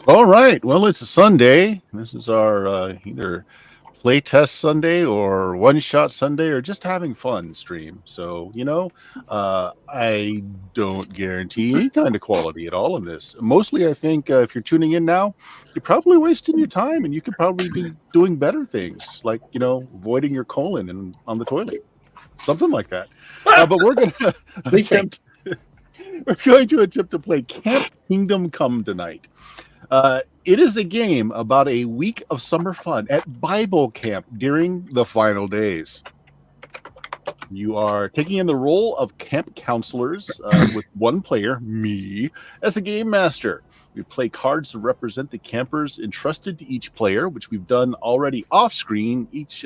All right. Well, it's a Sunday. This is our either play test Sunday or one shot Sunday or just having fun stream. So, I don't guarantee any kind of quality at all in this. Mostly, I think if you're tuning in now, you're probably wasting your time and you could probably be doing better things like, avoiding your colon and on the toilet, something like that. But we're going to attempt. We're going to attempt to play Camp Kingdom Come tonight. It is a game about a week of summer fun at Bible camp during the final days. You are taking in the role of camp counselors with one player, me, as the game master. We play cards to represent the campers entrusted to each player, which we've done already off screen. Each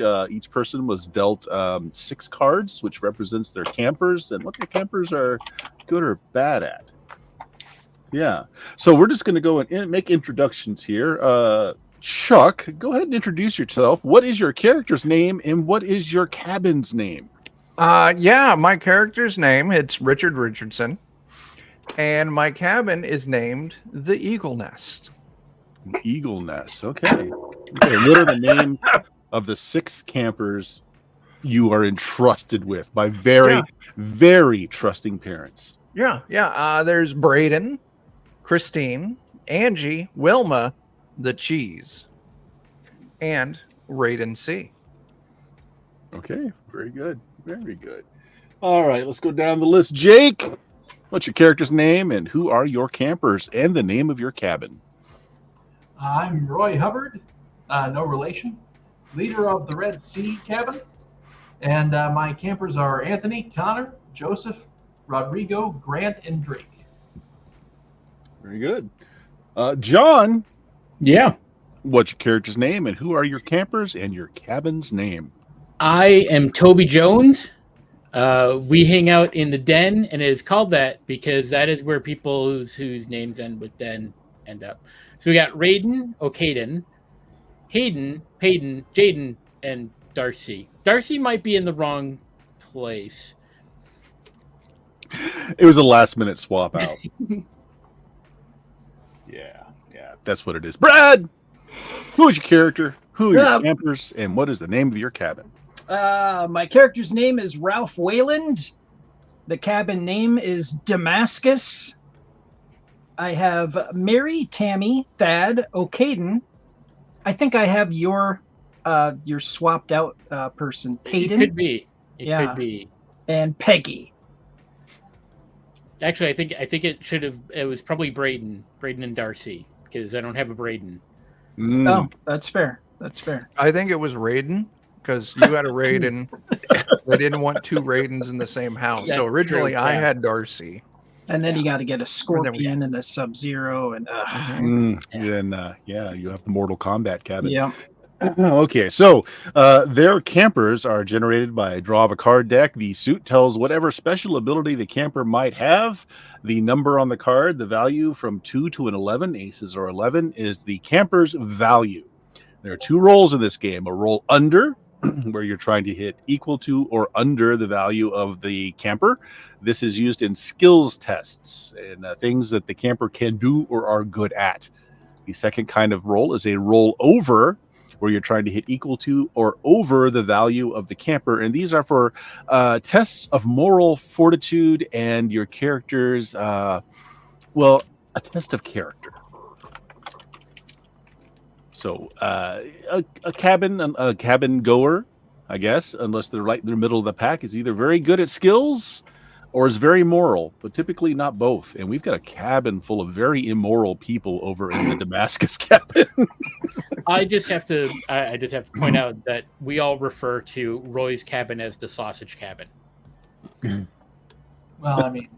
person was dealt 6 cards, which represents their campers and what their campers are good or bad at. Yeah. So we're just going to go and make introductions here. Chuck, go ahead and introduce yourself. What is your character's name and what is your cabin's name? My character's name, it's Richard Richardson. And my cabin is named the Eagle Nest. Eagle Nest. Okay. What are the names of the 6 campers you are entrusted with by very, very trusting parents? There's Braden, Christine, Angie, Wilma, the Cheese, and Raiden C. Okay, very good. Very good. All right, let's go down the list. Jake, what's your character's name and who are your campers and the name of your cabin? I'm Roy Hubbard, no relation, leader of the Red Sea Cabin, and my campers are Anthony, Connor, Joseph, Rodrigo, Grant, and Drake. Very good. John. Yeah. What's your character's name and who are your campers and your cabin's name? I am Toby Jones. We hang out in the den, and it is called that because that is where people whose names end with den end up. So we got Raiden, O'Caden, Hayden, Payton, Jaden, and Darcy. Darcy might be in the wrong place. It was a last-minute swap out. Yeah, that's what it is. Brad, who is your character? Who are your campers? And what is the name of your cabin? My character's name is Ralph Wayland. The cabin name is Damascus. I have Mary, Tammy, Thad, O'Caden. I think I have your swapped out person, Peyton. It could be. It could be. And Peggy. Actually, I think it was probably Braden and Darcy because I don't have a Braden. Oh, that's fair. I think it was Raiden because you had a Raiden. They didn't want 2 Raidens in the same house. So originally I had Darcy. And then you got to get a Scorpion and a Sub-Zero. And then you have the Mortal Kombat cabin. Yeah. Okay, so their campers are generated by a draw of a card deck. The suit tells whatever special ability the camper might have. The number on the card, the value from 2 to an 11, aces or 11, is the camper's value. There are 2 rolls in this game. A roll under, where you're trying to hit equal to or under the value of the camper. This is used in skills tests and things that the camper can do or are good at. The second kind of roll is a roll over, where you're trying to hit equal to or over the value of the camper. And these are for tests of moral fortitude and your character's, a test of character. So a cabin goer, I guess, unless they're right in the middle of the pack, is either very good at skills or is very moral, but typically not both. And we've got a cabin full of very immoral people over in the Damascus cabin. I just have to point out that we all refer to Roy's cabin as the sausage cabin. Well, I mean,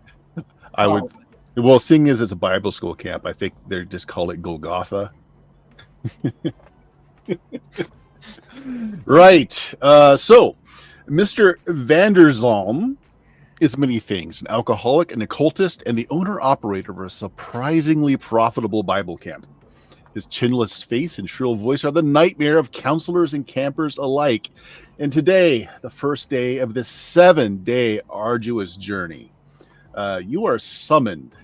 I would. Well, seeing as it's a Bible school camp, I think they just call it Golgotha. Right. So, Mr. Vanderzalm is many things: an alcoholic, an occultist, and the owner-operator of a surprisingly profitable Bible camp. His chinless face and shrill voice are the nightmare of counselors and campers alike. And today, the first day of this 7-day arduous journey, you are summoned.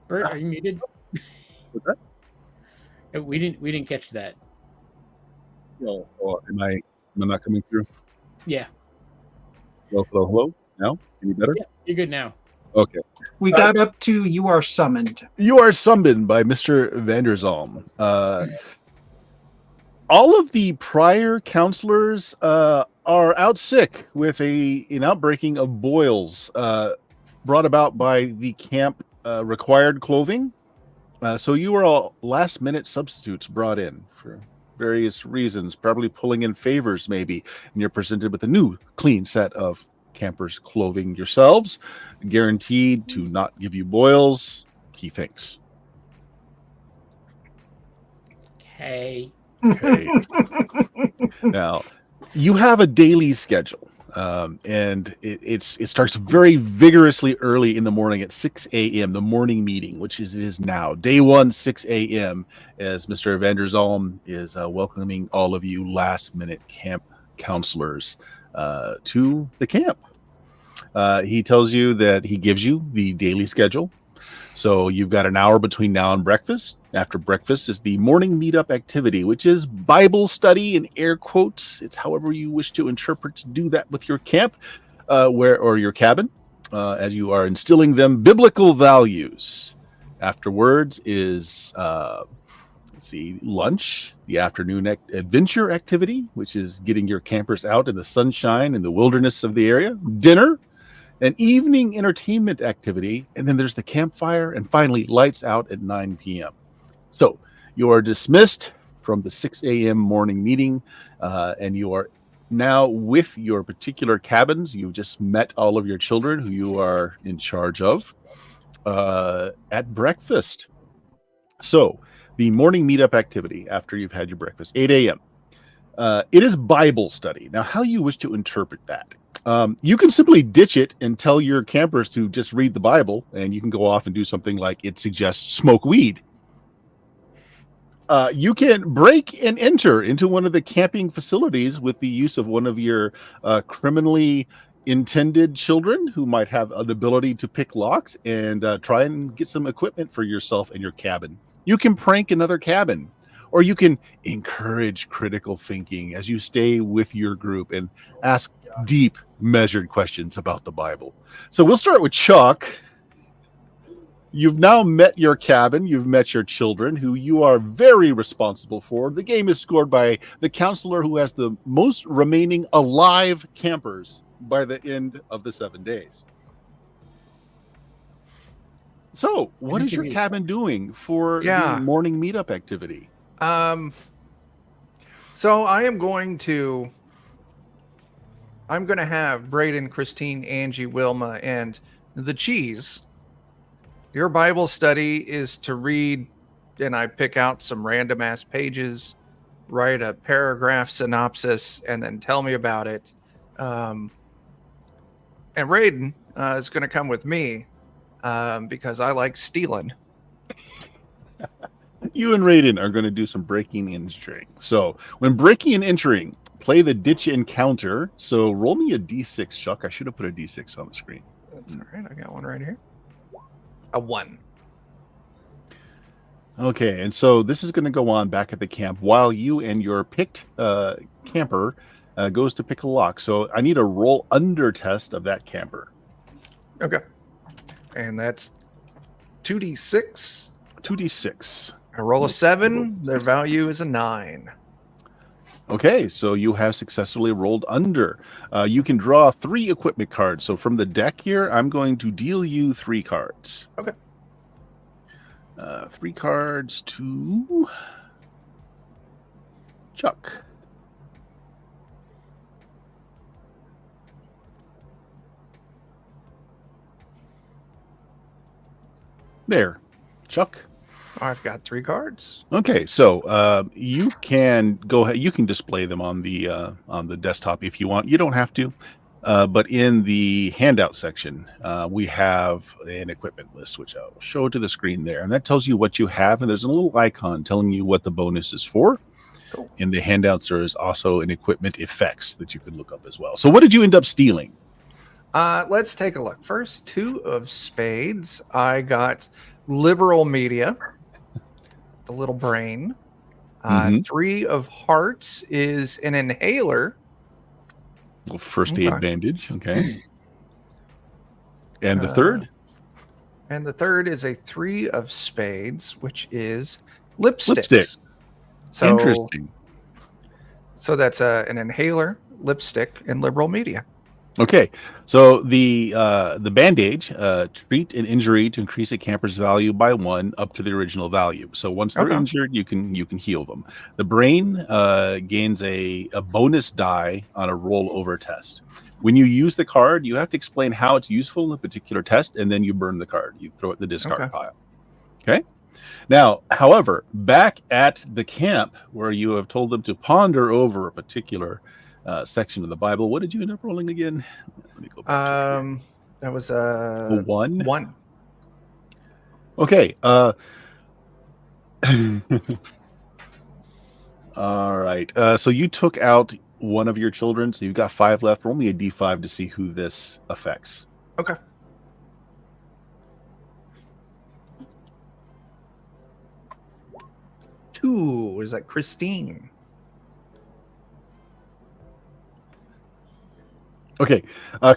Bert, are you muted? What's that? We didn't catch that. No. Oh, am I not coming through? Yeah. Hello. Now, any better? Yeah, you're good now. Okay. We got up to "You are summoned." You are summoned by Mr. Vanderzalm. All of the prior counselors are out sick with an outbreaking of boils brought about by the camp required clothing. So you are all last-minute substitutes brought in for various reasons, probably pulling in favors maybe, and you're presented with a new clean set of campers' clothing yourselves, guaranteed to not give you boils, he thinks. Okay. Okay. Now, you have a daily schedule, and it starts very vigorously early in the morning at 6 a.m., the morning meeting, which it is now. Day 1, 6 a.m., as Mr. Vanderzalm is welcoming all of you last-minute camp counselors to the camp. He tells you that he gives you the daily schedule. So you've got an hour between now and breakfast. After breakfast is the morning meetup activity, which is Bible study in air quotes. It's however you wish to interpret to do that with your camp or your cabin, as you are instilling them biblical values. Afterwards is lunch, the afternoon adventure activity, which is getting your campers out in the sunshine in the wilderness of the area. Dinner, an evening entertainment activity, and then there's the campfire, and finally lights out at 9 p.m. So you are dismissed from the 6 a.m. morning meeting, and you are now with your particular cabins. You've just met all of your children who you are in charge of at breakfast. So the morning meetup activity after you've had your breakfast, 8 a.m. It is Bible study. Now, how you wish to interpret that? You can simply ditch it and tell your campers to just read the Bible, and you can go off and do something like it suggests smoke weed. You can break and enter into one of the camping facilities with the use of one of your criminally intended children who might have an ability to pick locks and try and get some equipment for yourself and your cabin. You can prank another cabin, or you can encourage critical thinking as you stay with your group and ask deep, measured questions about the Bible. So we'll start with Chuck. You've now met your cabin. You've met your children, who you are very responsible for. The game is scored by the counselor who has the most remaining alive campers by the end of the 7 days. So, what is your cabin doing for the morning meetup activity? So I'm going to have Braden, Christine, Angie, Wilma, and the cheese. Your Bible study is to read, and I pick out some random ass pages, write a paragraph synopsis, and then tell me about it. And Raiden is going to come with me because I like stealing. You and Raiden are going to do some breaking and entering. So when breaking and entering, play the ditch encounter. So roll me a d6, Chuck. I should have put a d6 on the screen. That's all right. I got one right here. A 1. Okay, and so this is going to go on back at the camp while you and your picked camper goes to pick a lock. So I need a roll under test of that camper. Okay. And that's 2d6. 2d6. I roll a 7. Their value is a 9. Okay, so you have successfully rolled under. You can draw 3 equipment cards. So from the deck here, I'm going to deal you 3 cards. Okay. 3 cards to Chuck. There, Chuck. I've got 3 cards. Okay, so you can go ahead. You can display them on the desktop if you want. You don't have to, but in the handout section, we have an equipment list, which I'll show to the screen there, and that tells you what you have. And there's a little icon telling you what the bonus is for. Cool. In the handouts, there is also an equipment effects that you can look up as well. So, what did you end up stealing? Let's take a look. First, 2 of spades. I got liberal media, the little brain. Mhm. 3 of hearts is an inhaler. Well, first aid Okay. bandage. Okay. And the third? And the third is a 3 of spades, which is lipstick. Lipstick. So, Interesting. So that's an inhaler, lipstick, and liberal media. Okay, so the bandage treat an injury to increase a camper's value by 1 up to the original value. So once they're Okay. injured, you can heal them. The brain gains a bonus die on a rollover test. When you use the card, you have to explain how it's useful in a particular test, and then you burn the card. You throw it in the discard Okay. pile. Okay. Now, however, back at the camp where you have told them to ponder over a particular section of the Bible, what did you end up rolling again? Let me go back to it here. That was A 1. 1. Okay. All right. So you took out one of your children, so you've got 5 left. Roll me a d5 to see who this affects. Okay. Two. Is that Christine? Okay.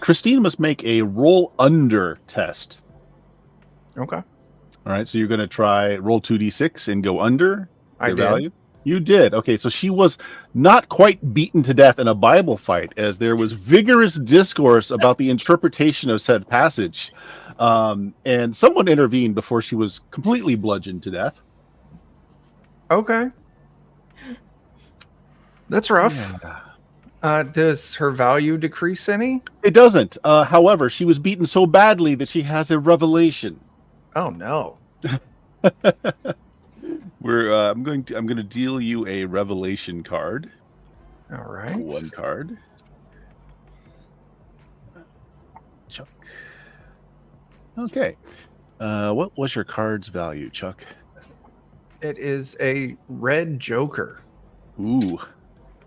Christine must make a roll under test. Okay. All right. So you're going to try roll 2d6 and go under I their did. value. You did. Okay. So she was not quite beaten to death in a Bible fight, as there was vigorous discourse about the interpretation of said passage. And someone intervened before she was completely bludgeoned to death. Okay. That's rough. Yeah. Does her value decrease any? It doesn't. However, she was beaten so badly that she has a revelation. Oh no. I'm going to deal you a revelation card. All right. 1 card. Chuck. Okay. What was your card's value, Chuck? It is a red joker. Ooh.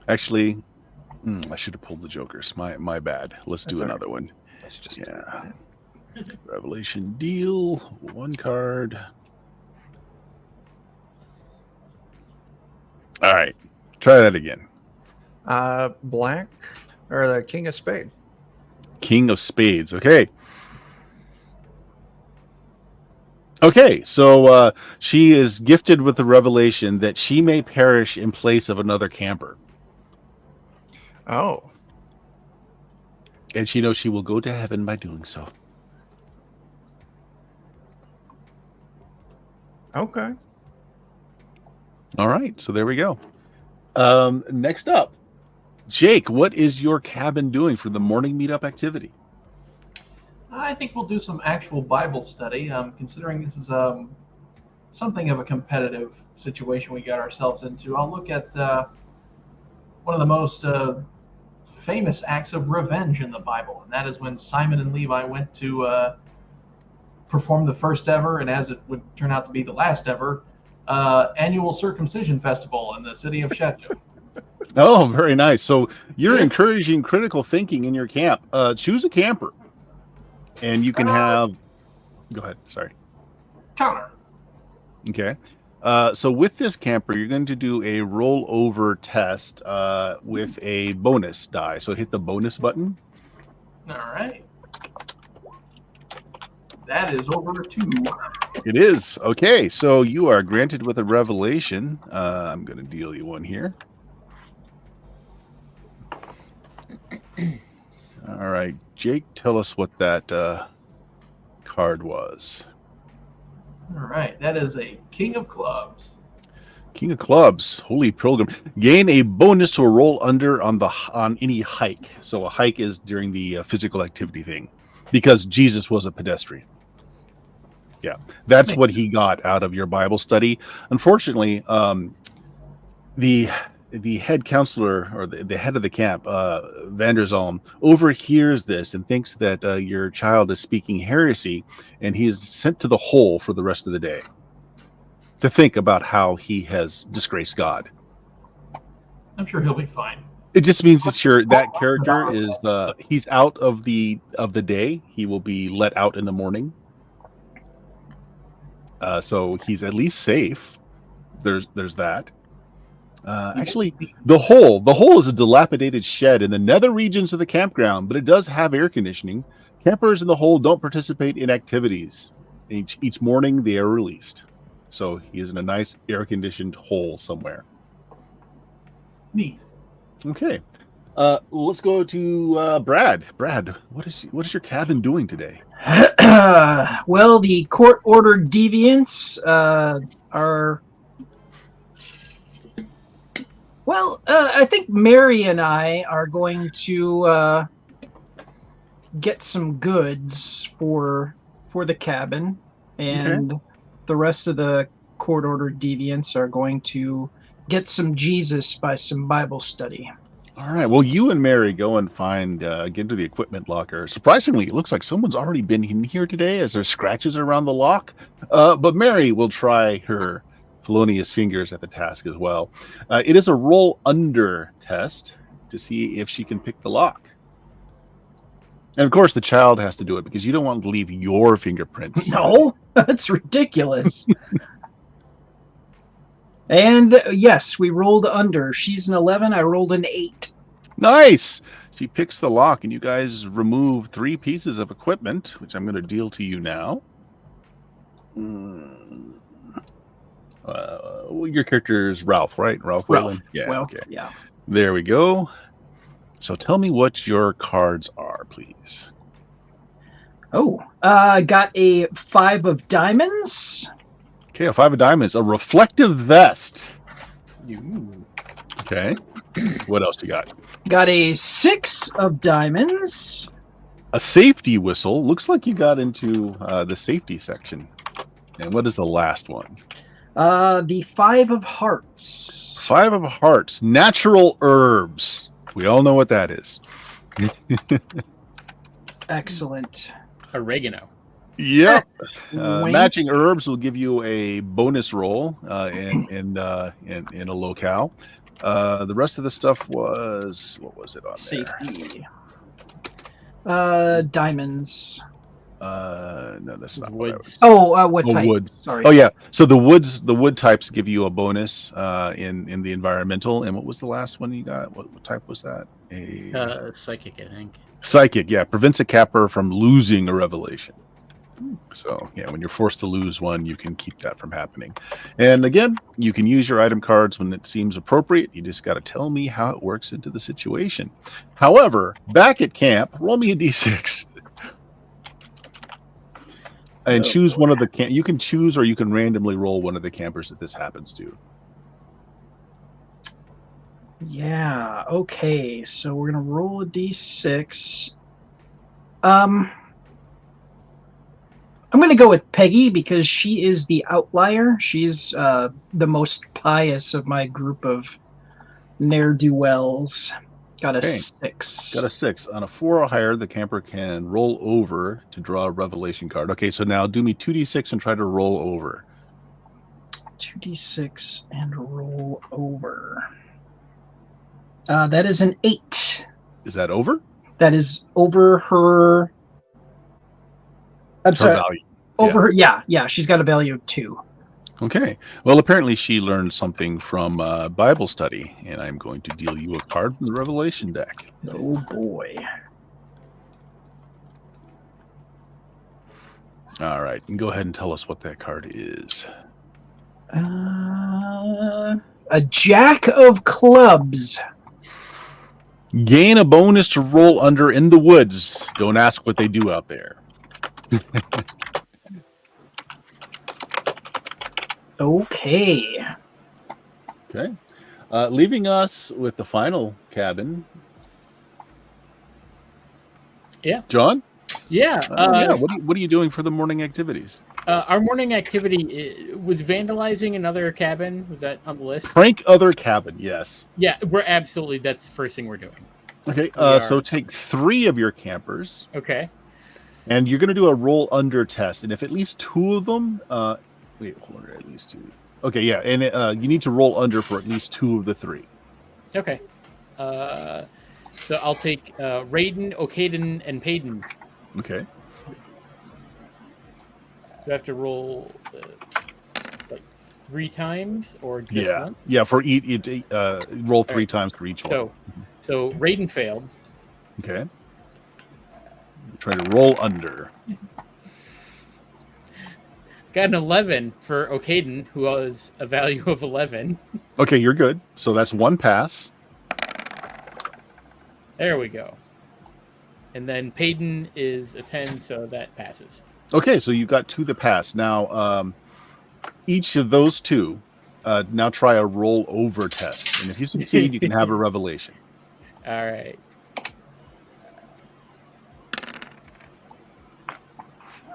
Actually, I should have pulled the jokers. My bad. Let's do That's all right. another one. Let's just Yeah. Revelation deal. 1 card. All right. Try that again. Black or the king of spade. King of spades. Okay. Okay, so she is gifted with the revelation that she may perish in place of another camper. Oh. And she knows she will go to heaven by doing so. Okay. All right, so there we go. Next up, Jake, what is your cabin doing for the morning meetup activity? I think we'll do some actual Bible study, considering this is something of a competitive situation we got ourselves into. I'll look at one of the most famous acts of revenge in the Bible, and that is when Simon and Levi went to perform the first ever, and as it would turn out to be the last ever, annual circumcision festival in the city of Shechem. Oh, very nice. So you're encouraging critical thinking in your camp. Choose a camper. And you can have... Go ahead. Sorry. Connor. Okay. So with this camper, you're going to do a rollover test with a bonus die. So hit the bonus button. All right. That is over 2. It is. Okay. So you are granted with a revelation. I'm going to deal you one here. All right. Jake, tell us what that card was. All right. That is a King of Clubs. King of Clubs, Holy Pilgrim. Gain a bonus to a roll under on any hike. So a hike is during the physical activity thing, because Jesus was a pedestrian. Yeah, that's what he got out of your Bible study. Unfortunately, the head counselor or the head of the camp, Vander Zalm, overhears this and thinks that your child is speaking heresy, and he is sent to the hole for the rest of the day to think about how he has disgraced God. I'm sure he'll be fine. It just means that character is he's out of the day. He will be let out in the morning. So he's at least safe. There's that. Actually, the hole is a dilapidated shed in the nether regions of the campground, but it does have air conditioning. Campers in the hole don't participate in activities. Each morning they are released. So he is in a nice air-conditioned hole somewhere. Neat. Okay. Let's go to Brad. Brad, what is your cabin doing today? Well, the court-ordered deviants are. Well, I think Mary and I are going to get some goods for the cabin, and the rest of the court-ordered deviants are going to get some Jesus by some Bible study. All right. Well, you and Mary go and get into the equipment locker. Surprisingly, it looks like someone's already been in here today, as there's scratches around the lock. But Mary will try her felonious fingers at the task as well. It is a roll under test to see if she can pick the lock. And of course, the child has to do it because you don't want to leave your fingerprints. No, that's ridiculous. And yes, we rolled under. She's an 11. I rolled an 8. Nice. She picks the lock, and you guys remove 3 pieces of equipment, which I'm going to deal to you now. Your character is Ralph, right? Ralph Whalen? Yeah. Well, okay. yeah. There we go. So tell me what your cards are, please. Oh, I got a 5 of diamonds. Okay, a 5 of diamonds. A reflective vest. Ooh. Okay. What else you got? Got a 6 of diamonds. A safety whistle. Looks like you got into the safety section. And what is the last one? The 5 of hearts. 5 of hearts. Natural herbs. We all know what that is. Excellent. Oregano. Yep. Wink. Matching herbs will give you a bonus roll in a locale. The rest of the stuff was, what was it on Safety. Diamonds. there? No, that's not Woods. What Oh, type? wood. Sorry. Oh yeah. So the wood types give you a bonus in the environmental. And what was the last one you got? What type was that? Psychic, I think. Psychic. Yeah, prevents a capper from losing a revelation. So yeah, when you're forced to lose one, you can keep that from happening. And again, you can use your item cards when it seems appropriate. You just got to tell me how it works into the situation. However, back at camp, roll me a d6. And choose one of the you can choose, or you can randomly roll one of the campers that this happens to. Yeah. Okay. So we're gonna roll a d6. I'm going to go with Peggy because she is the outlier. She's the most pious of my group of ne'er-do-wells. Got a 6. Got a 6. On a 4 or higher, the camper can roll over to draw a revelation card. Okay, so now do me 2d6 and try to roll over. 2d6 and roll over. That is an 8. Is that over? That is over her... I'm sorry. Value. Over her, yeah, she's got a value of 2. Okay. Well, apparently she learned something from Bible study, and I'm going to deal you a card from the Revelation deck. Oh boy. All right. And go ahead and tell us what that card is. A Jack of Clubs. Gain a bonus to roll under in the woods. Don't ask what they do out there. Okay. Okay. Leaving us with the final cabin. Yeah. John? Yeah. What are you doing for the morning activities? Our morning activity was vandalizing another cabin. Was that on the list? Prank other cabin, yes. Yeah, that's the first thing we're doing. Okay, so take 3 of your campers. Okay. And you're going to do a roll under test. And if at least 2 of them... wait, hold on, at least 2. Okay, yeah, and you need to roll under for at least 2 of the 3. Okay. So I'll take Raiden, Okaden, and Payton. Okay. Do I have to roll like 3 times or just Yeah. once? Yeah. For each, roll 3 times for each one. So Raiden failed. Okay. Try to roll under. Got an 11 for Okaden, who has a value of 11. Okay, you're good. So that's 1 pass. There we go. And then Payton is a 10, so that passes. Okay, so you've got 2 to pass. Now, each of those 2, now try a roll over test. And if you succeed, you can have a revelation. All right.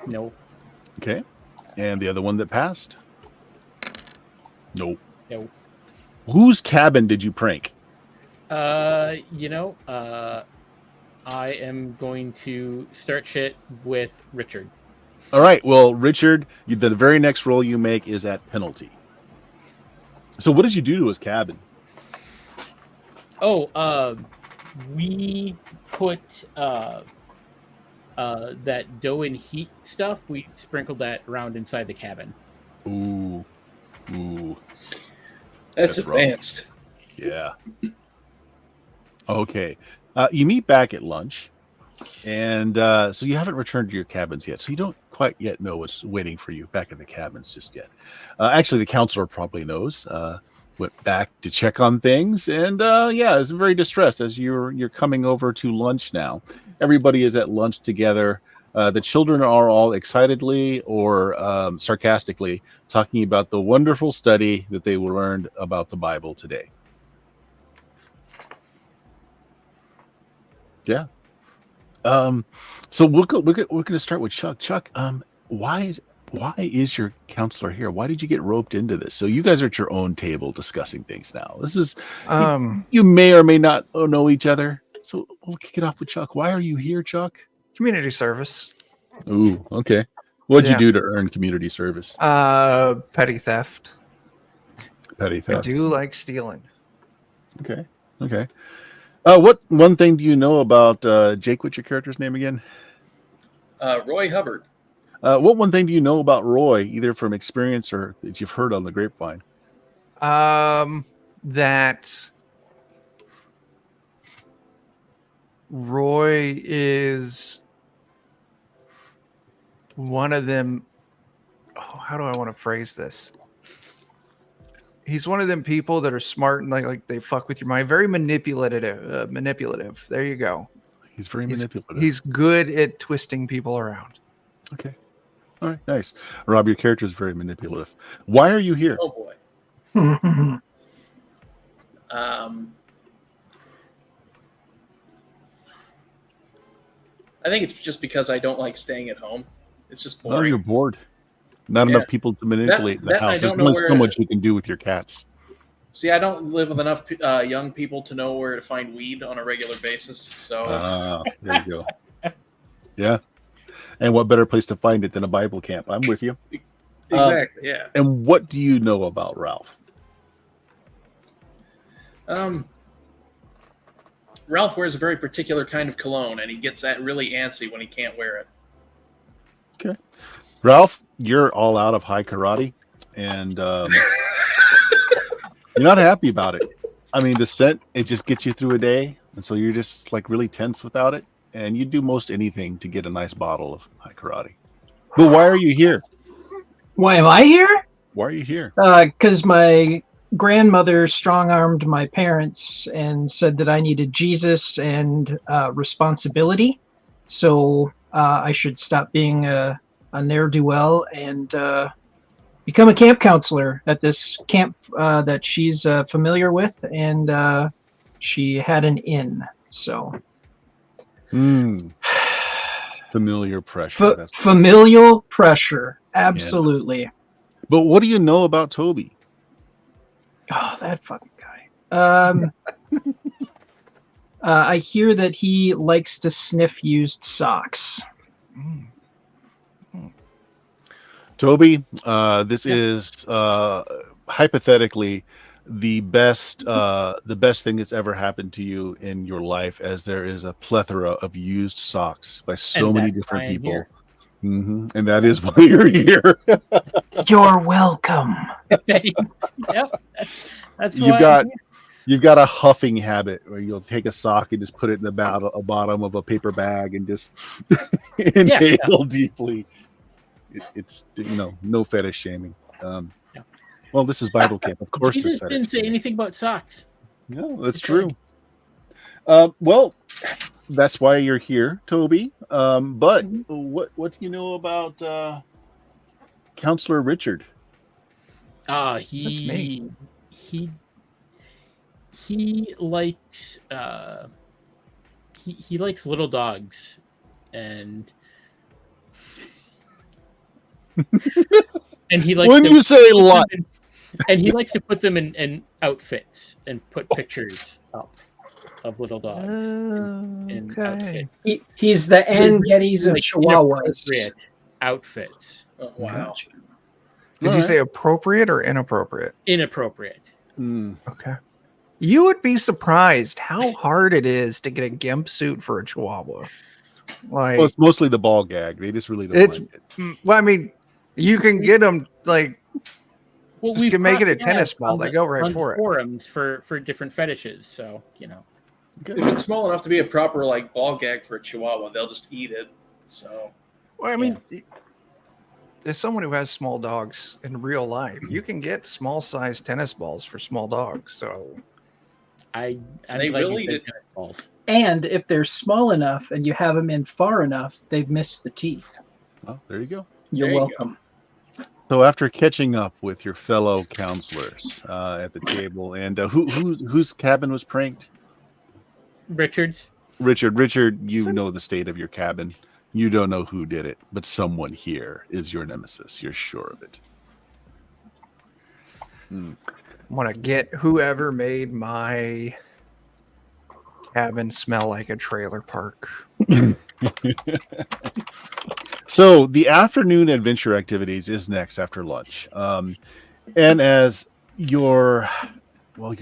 No. Okay. And the other one that passed? Nope. No. Whose cabin did you prank? I am going to start shit with Richard. All right. Well, Richard, the very next roll you make is at penalty. So what did you do to his cabin? Oh, we put that dough and heat stuff. We sprinkled that around inside the cabin. Ooh. That's rough. advanced. Yeah. Okay. You meet back at lunch, and so you haven't returned to your cabins yet, so you don't quite yet know what's waiting for you back in the cabins just yet. Actually, the counselor probably knows. Went back to check on things, and is very distressed as you're coming over to lunch now. Everybody is at lunch together. The children are all excitedly or sarcastically talking about the wonderful study that they learned about the Bible today. Yeah. So we're going to start with Chuck. Chuck, why is your counselor here? Why did you get roped into this? So you guys are at your own table discussing things now. This is you may or may not know each other. So we'll kick it off with Chuck. Why are you here, Chuck? Community service. Ooh, okay. What'd you do to earn community service? Petty theft. Petty I theft. do like stealing. Okay. What one thing do you know about Jake? What's your character's name again? Roy Hubbard. What one thing do you know about Roy, either from experience or that you've heard on the grapevine? That Roy is one of them. Oh, how do I want to phrase this? He's one of them people that are smart and like they fuck with your mind. Very manipulative. Manipulative. There you go. He's very manipulative. He's good at twisting people around. Okay. All right. Nice. Rob, your character is very manipulative. Why are you here? Oh boy. I think it's just because I don't like staying at home. It's just Oh, boring. you're bored. Not enough people to manipulate in the that I house. There's don't know only so where- much you can do with your cats. See, I don't live with enough young people to know where to find weed on a regular basis. So There you go. Yeah. And what better place to find it than a Bible camp? I'm with you. exactly, yeah. And what do you know about Ralph? Ralph wears a very particular kind of cologne, and he gets that really antsy when he can't wear it. Okay. Ralph, you're all out of high karate, and you're not happy about it. I mean, the scent, it just gets you through a day, and so you're just like really tense without it, and you do most anything to get a nice bottle of high karate. But why are you here? Why am I here? Why are you here? Because my grandmother strong-armed my parents and said that I needed Jesus and responsibility. So I should stop being a ne'er-do-well and become a camp counselor at this camp that she's familiar with, and she had an inn. So Familiar pressure. That's familial pressure, absolutely. But what do you know about Toby? Oh, that fucking guy. I hear that he likes to sniff used socks. Toby, this is hypothetically the best thing that's ever happened to you in your life, as there is a plethora of used socks by so And many that's different why I'm people. here. And that is why you're here. You're welcome. Yep. That's You've why got I'm here. you've got a huffing habit where you'll take a sock and just put it in the bottom of a paper bag and just inhale deeply. It's no fetish shaming. Yeah. Well, this is Bible camp, of course. Jesus there's fetish didn't say shaming. anything about socks. No, that's Okay. true. Well, that's why you're here, Toby. But what do you know about Counselor Richard? That's me. He likes he likes little dogs, and he likes When to you say put them lot, and he likes to put them in outfits and put pictures up of little dogs in Okay. outfits. He's the Ann Gettys of Like Chihuahuas. inappropriate outfits. Oh, wow. Gotcha. Did you say appropriate or inappropriate? Inappropriate. Okay. You would be surprised how hard it is to get a gimp suit for a Chihuahua. Like, Well, it's mostly the ball gag. They just really don't It's- like it. well, I mean, you can get them like Well, Just we can make it a tennis ball. on They the- go right on for it. forums for different fetishes. So If it's small enough to be a proper like ball gag for a Chihuahua, they'll just eat it. So Well, I mean, as someone who has small dogs in real life, you can get small sized tennis balls for small dogs. So I'm They glad will you eat said it. tennis balls. And if they're small enough and you have them in far enough, they've missed the teeth. Oh, there you go. You're There you welcome. So after catching up with your fellow counselors at the table, and whose cabin was pranked? Richards. Richard, you know the state of your cabin. You don't know who did it, but someone here is your nemesis. You're sure of it. I want to get whoever made my cabin smell like a trailer park. So the afternoon adventure activities is next after lunch. And as your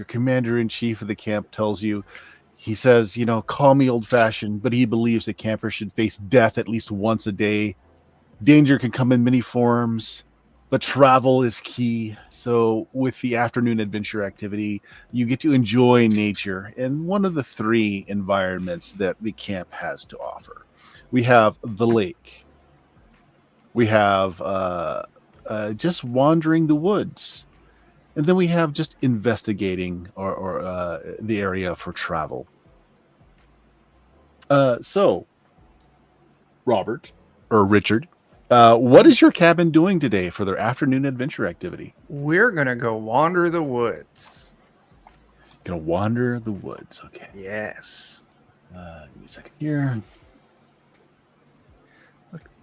commander in chief of the camp tells you, he says, call me old fashioned, but he believes that campers should face death at least once a day. Danger can come in many forms, but travel is key. So with the afternoon adventure activity, you get to enjoy nature in one of the 3 environments that the camp has to offer. We have the lake. We have just wandering the woods. And then we have just investigating or the area for travel. So, Robert or Richard, what is your cabin doing today for their afternoon adventure activity? We're gonna go wander the woods. Gonna wander the woods. Okay. Yes. Give me a second here.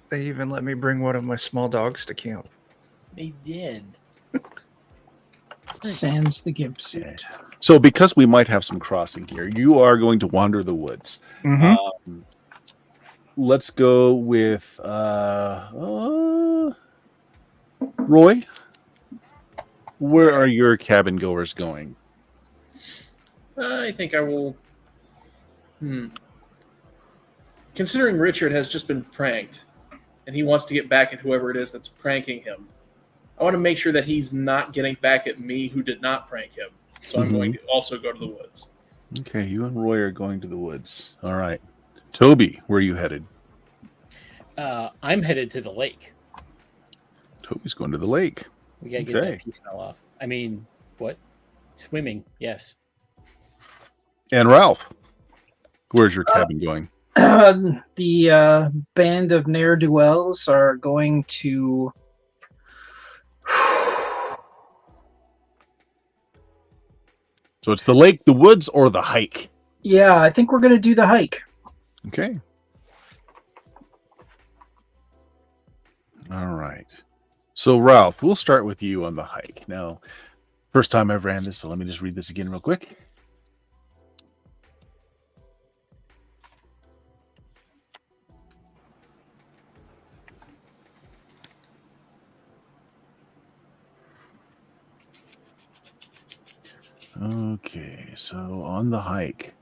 They even let me bring one of my small dogs to camp. They did. Sans the gimp suit. So, because we might have some crossing here, you are going to wander the woods. Let's go with Roy. Where are your cabin goers going? I think I will. Considering Richard has just been pranked, and he wants to get back at whoever it is that's pranking him, I want to make sure that he's not getting back at me who did not prank him. So I'm going to also go to the woods. Okay, you and Roy are going to the woods. All right. Toby, where are you headed? I'm headed to the lake. Toby's going to the lake. We gotta get Okay. that piece smell off. I mean, what? Swimming? Yes. And Ralph, where's your cabin going? The band of ne'er-do-wells are going to... So it's the lake, the woods, or the hike? Yeah, I think we're going to do the hike. Okay. All right. So, Ralph, we'll start with you on the hike. Now, first time I've ran this, so let me just read this again real quick. Okay, so on the hike.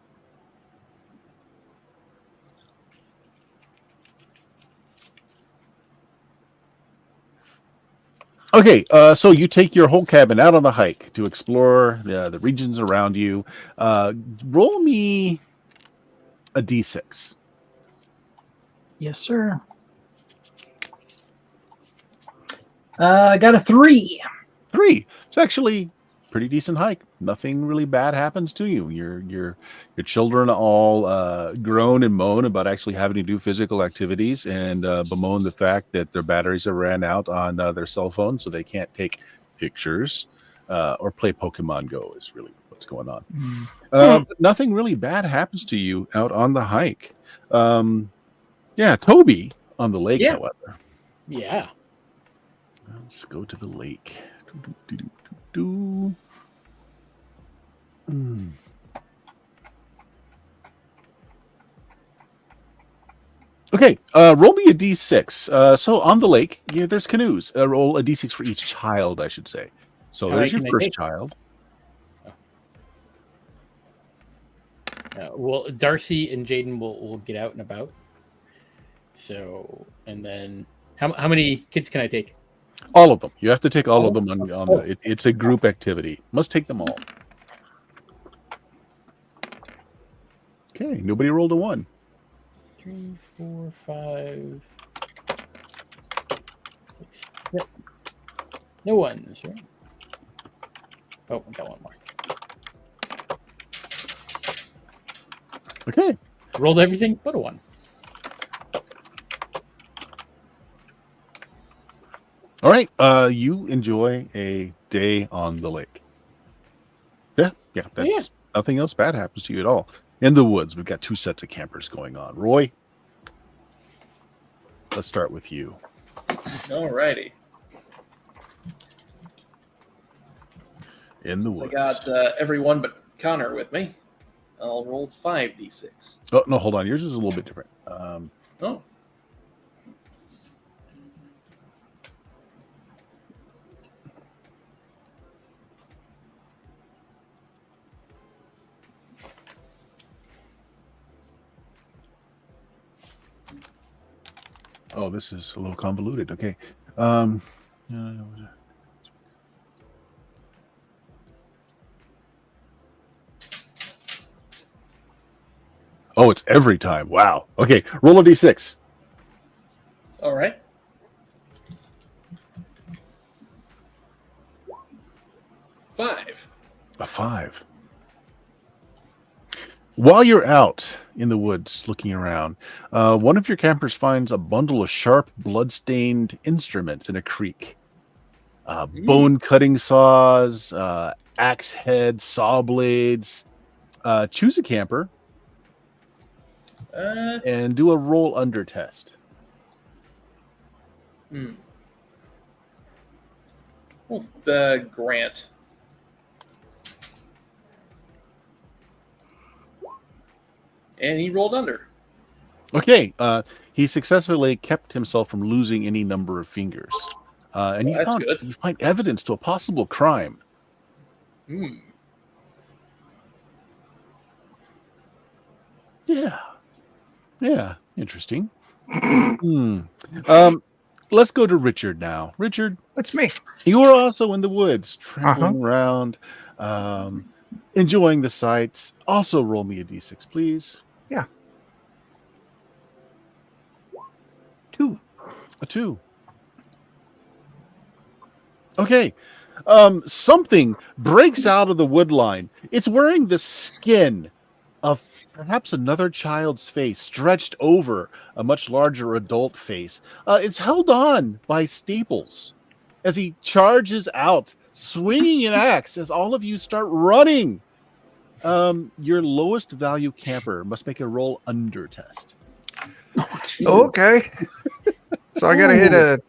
Okay, so you take your whole cabin out on the hike to explore the regions around you. Roll me a d6. Yes, sir. I got a 3. 3. It's actually a pretty decent hike. Nothing really bad happens to you. Your children all groan and moan about actually having to do physical activities and bemoan the fact that their batteries have ran out on their cell phone, so they can't take pictures or play Pokemon Go. Is really what's going on. But nothing really bad happens to you out on the hike. Yeah, Toby on the lake, Yeah. however. Yeah. Let's go to the lake. Hmm. Okay, roll me a d6. So on the lake, there's canoes. Roll a d6 for each child, I should say. So How there's many your can I first take? child. Well, Darcy and Jaden will get out and about. So, and then how many kids can I take? All of them. You have to take all of them on the. It's a group activity. Must take them all. Okay, nobody rolled a 1. 3, 4, 5, 6. Yep. No ones, right? Oh, I got one more. Okay. Rolled everything but a 1. All right. You enjoy a day on the lake. Yeah. That's nothing else bad happens to you at all. In the woods, we've got 2 sets of campers going on. Roy, let's start with you. Alrighty. In the So I woods. got everyone but Connor with me. I'll roll 5d6. Oh no, hold on. Yours is a little bit different. Oh. Oh, this is a little convoluted. Okay. Oh, it's every time. Wow. Okay, roll a d6. All right. Five. A 5. While you're out in the woods looking around, one of your campers finds a bundle of sharp, blood-stained instruments in a creek. Bone cutting saws, axe heads, saw blades. Choose a camper and do a roll under test. Oh, the Grant. And he rolled under. Okay, he successfully kept himself from losing any number of fingers. And That's good. you find evidence to a possible crime. Yeah, interesting. Let's go to Richard now. Richard, That's me. you are also in the woods, trampling around, enjoying the sights. Also, roll me a d6, please. Yeah. 2. A 2. Okay. Something breaks out of the wood line. It's wearing the skin of perhaps another child's face stretched over a much larger adult face. It's held on by staples as he charges out, swinging an axe as all of you start running. Your lowest value camper must make a roll under test. Okay. So I got to hit a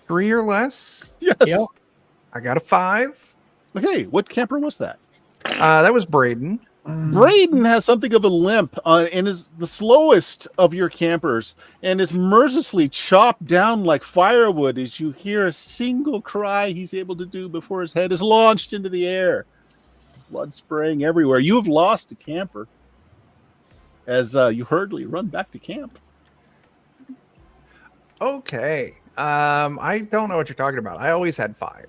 3 or less. Yes. Yep. I got a 5. Okay, what camper was that? That was Braden. Braden has something of a limp and is the slowest of your campers and is mercilessly chopped down like firewood as you hear a single cry he's able to do before his head is launched into the air. blood spraying everywhere. You have lost a camper as you hurriedly run back to camp. Okay. I don't know what you're talking about. I always had 5.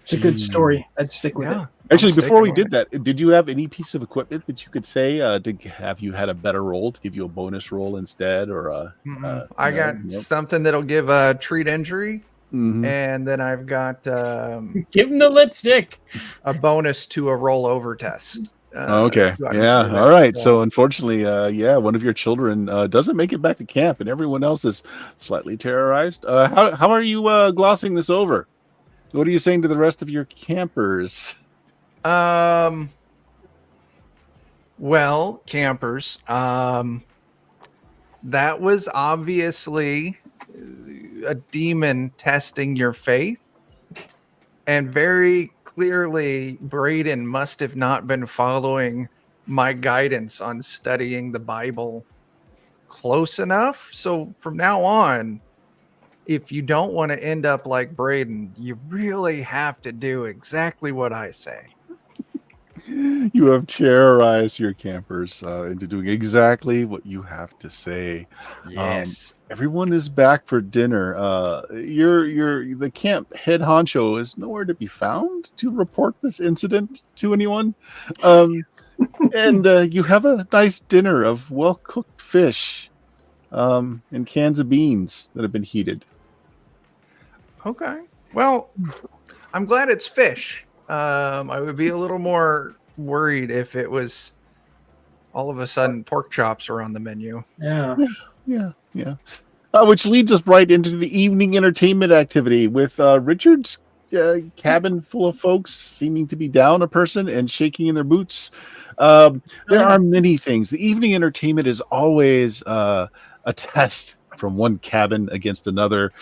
It's a good story. I'd stick with Yeah. it. Actually, I'm before we sticking did that, did you have any piece of equipment that you could say have you had a better roll to give you a bonus roll instead, or I no, got nope. something that'll give a treat injury, Mhm. and then I've got Give him the lipstick. a bonus to a rollover test. Okay. to Yeah. understand All it. right. So unfortunately, one of your children doesn't make it back to camp, and everyone else is slightly terrorized. How are you glossing this over? What are you saying to the rest of your campers? Well, campers, that was obviously a demon testing your faith. And very clearly, Braden must have not been following my guidance on studying the Bible close enough. So from now on, if you don't want to end up like Braden, you really have to do exactly what I say. You have terrorized your campers into doing exactly what you have to say. Yes. Everyone is back for dinner. The camp head honcho is nowhere to be found to report this incident to anyone. And you have a nice dinner of well-cooked fish and cans of beans that have been heated. Okay. Well, I'm glad it's fish. I would be a little more worried if it was all of a sudden pork chops are on the menu. Yeah. Yeah. Which leads us right into the evening entertainment activity with Richard's cabin full of folks seeming to be down a person and shaking in their boots. There are many things. The evening entertainment is always a test from one cabin against another.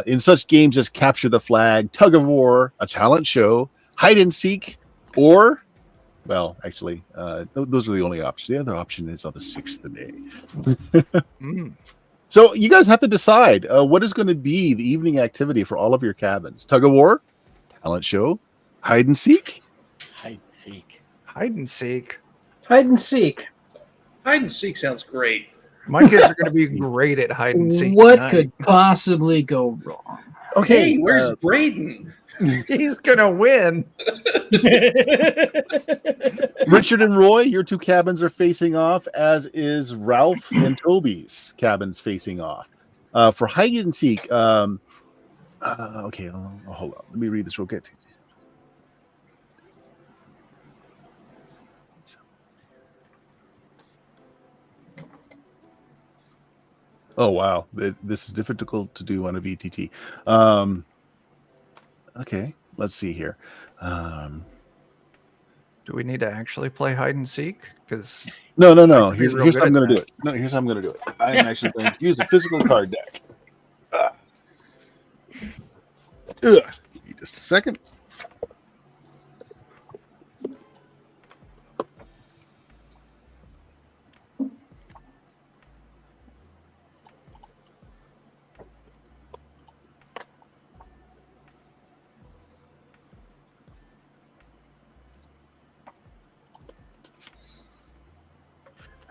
In such games as Capture the Flag, Tug of War, a talent show, hide and seek, or, well, actually, those are the only options. The other option is on the 6th of May. Mm. So you guys have to decide what is going to be the evening activity for all of your cabins. Tug of War, talent show, hide and seek. Hide and seek. Hide and seek. Hide and seek. Hide and seek sounds great. My kids are going to be great at hide and seek. What tonight. could possibly go wrong? Hey, where's Braden? He's going to win. Richard and Roy, your two cabins are facing off, as is Ralph and Toby's cabins facing off. For hide and seek, okay, hold on. Let me read this real quick. Oh, wow. This is difficult to do on a VTT. Okay, let's see here. Do we need to actually play hide and seek? Because No. could be Here's real how good I'm at going to do that. it. No, here's how I'm going to do it. I'm actually going to use a physical card deck. Give me just a second.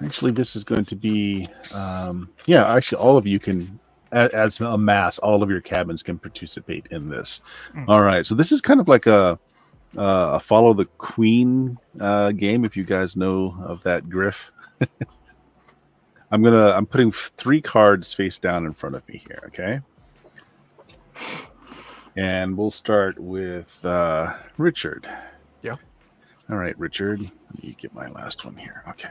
Actually, this is going to be, actually, all of you can, as a mass, all of your cabins can participate in this. All right, so this is kind of like a follow the queen game, if you guys know of that Griff. I'm putting 3 cards face down in front of me here, okay? And we'll start with Richard. Yeah. All right, Richard. Let me get my last one here. Okay.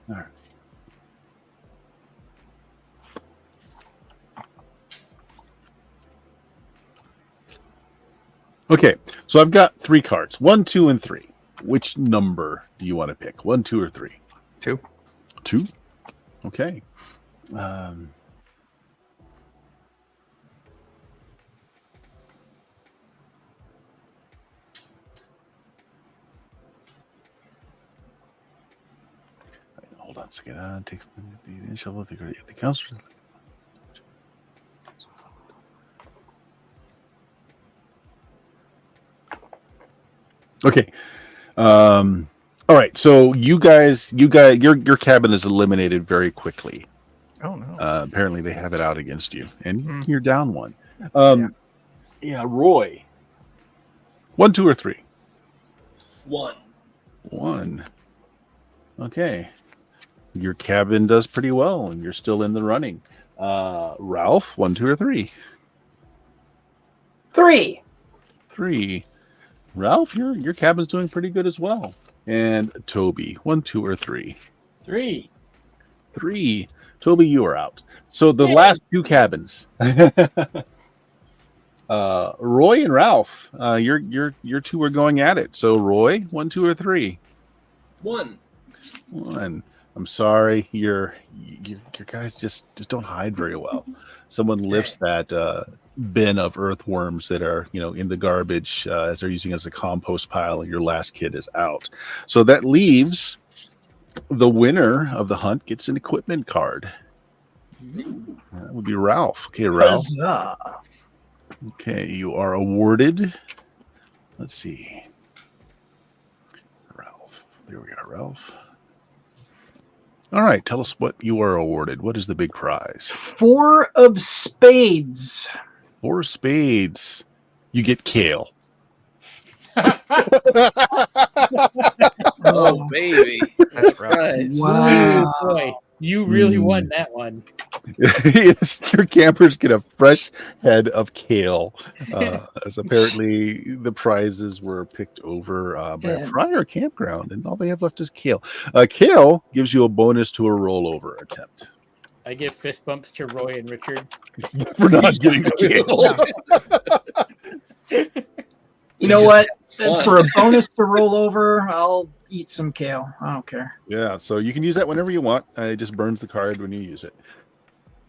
All right. Okay, so I've got 3 cards. 1, 2, and 3. Which number do you want to pick? 1, 2, or 3? 2. 2? Okay. Hold on a second. Take the initial of the counselor. Okay. All right. So you guys, your cabin is eliminated very quickly. Oh no. Apparently, they have it out against you, and Hmm. you're down one. Yeah, Roy. 1, 2, or 3. 1. 1. Okay. Your cabin does pretty well, and you're still in the running. Ralph, 1, 2, or 3. 3. 3. Ralph, your cabin's doing pretty good as well. And Toby, 1, 2, or 3. 3. 3. Toby, you are out. So the Yay. last 2 cabins. Roy and Ralph, your 2 are going at it. So Roy, 1, 2, or 3. 1. 1. I'm sorry, your guys just don't hide very well. Someone lifts that bin of earthworms that are in the garbage as they're using as a compost pile, and your last kid is out. So that leaves the winner of the hunt gets an equipment card. That would be Ralph. Okay, Ralph. Huzzah. Okay, you are awarded. Let's see, Ralph. There we are, Ralph. All right, tell us what you are awarded. What is the big prize? 4 of spades. 4 spades. You get kale. Oh, baby. That's right. Nice. Wow. Ooh, boy, you really won that one. Yes, your campers get a fresh head of kale. As apparently the prizes were picked over by a Yeah. prior campground, and all they have left is kale. Kale gives you a bonus to a rollover attempt. I give fist bumps to Roy and Richard. For not getting the kale. You know what? Fun. For a bonus to roll over, I'll eat some kale. I don't care. Yeah, so you can use that whenever you want. It just burns the card when you use it.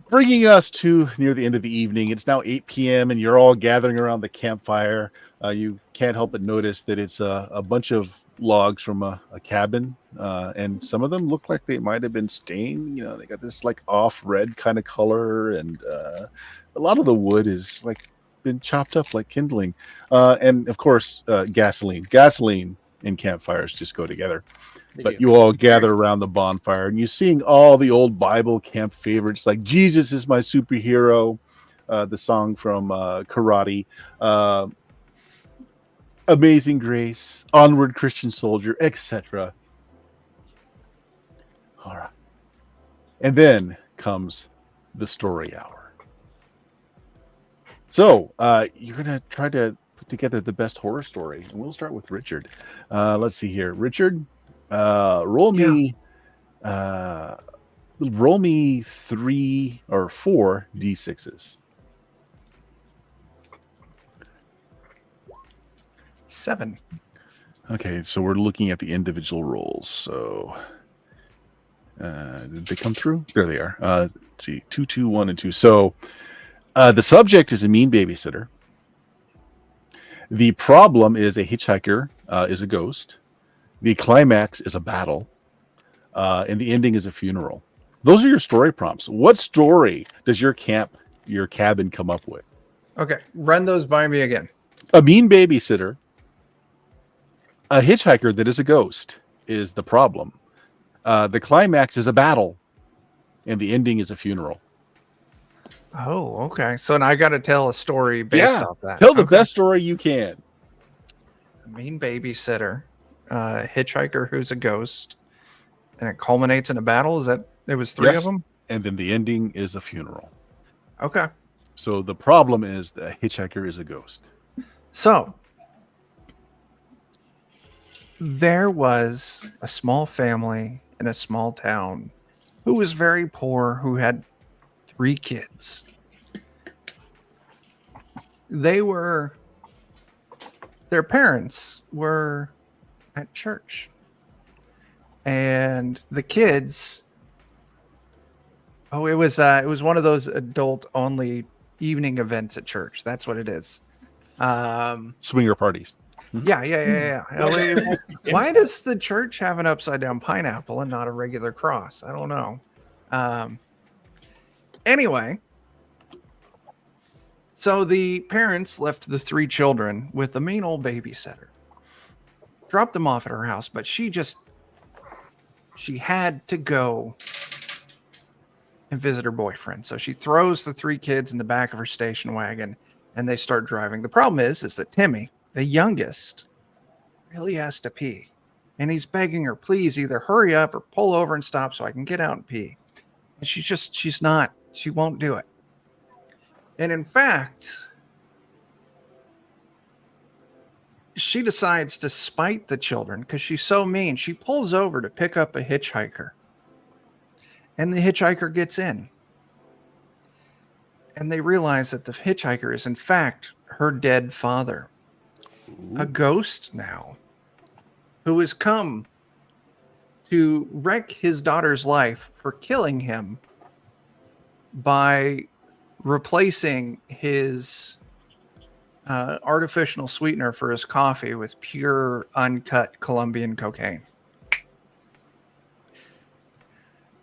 Bringing us to near the end of the evening. It's now 8 p.m. and you're all gathering around the campfire. You can't help but notice that it's a bunch of logs from a cabin, and some of them look like they might have been stained. They got this like off red kind of color, and a lot of the wood is like been chopped up like kindling, and of course gasoline and campfires just go together. But you all gather around the bonfire, and you're seeing all the old Bible camp favorites like Jesus is my superhero, the song from Karate, Amazing Grace, Onward Christian Soldier, etc. All right. And then comes the story hour. So you're going to try to put together the best horror story, and we'll start with Richard. Let's see here. Richard, roll me 3 or 4 d6s. 7. Okay, so we're looking at the individual rolls. So did they come through? There they are. Let's see, 2, 2, 1, and 2. So the subject is a mean babysitter. The problem is a hitchhiker is a ghost. The climax is a battle. And the ending is a funeral. Those are your story prompts. What story does your cabin come up with? Okay, run those by me again. A mean babysitter. A hitchhiker that is a ghost is the problem. The climax is a battle. And the ending is a funeral. Oh, okay. So now I got to tell a story based off that. Tell the Okay. best story you can. Mean babysitter, hitchhiker who's a ghost, and it culminates in a battle. Is that it was 3 Yes. of them? And then the ending is a funeral. Okay. So the problem is the hitchhiker is a ghost. So there was a small family in a small town who was very poor, who had 3 kids. Their parents were at church. And the kids, it was one of those adult only evening events at church. That's what it is. Swinger parties. Yeah. Why does the church have an upside down pineapple and not a regular cross? I don't know. Anyway, so the parents left the 3 children with the mean old babysitter. dropped them off at her house, but she had to go and visit her boyfriend. So she throws the 3 kids in the back of her station wagon and they start driving. The problem is that Timmy, the youngest, really has to pee. And he's begging her, please either hurry up or pull over and stop so I can get out and pee. And she won't do it. And in fact, she decides to spite the children because she's so mean. She pulls over to pick up a hitchhiker. And the hitchhiker gets in. And they realize that the hitchhiker is, in fact, her dead father. A ghost now, who has come to wreck his daughter's life for killing him by replacing his artificial sweetener for his coffee with pure, uncut Colombian cocaine.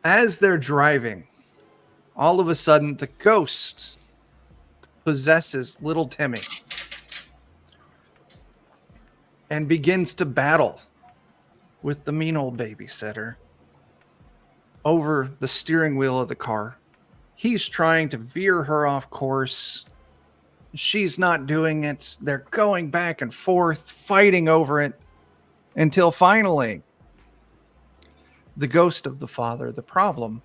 As they're driving, all of a sudden, the ghost possesses little Timmy and begins to battle with the mean old babysitter over the steering wheel of the car. He's trying to veer her off course. She's not doing it. They're going back and forth, fighting over it, until finally, the ghost of the father, the problem,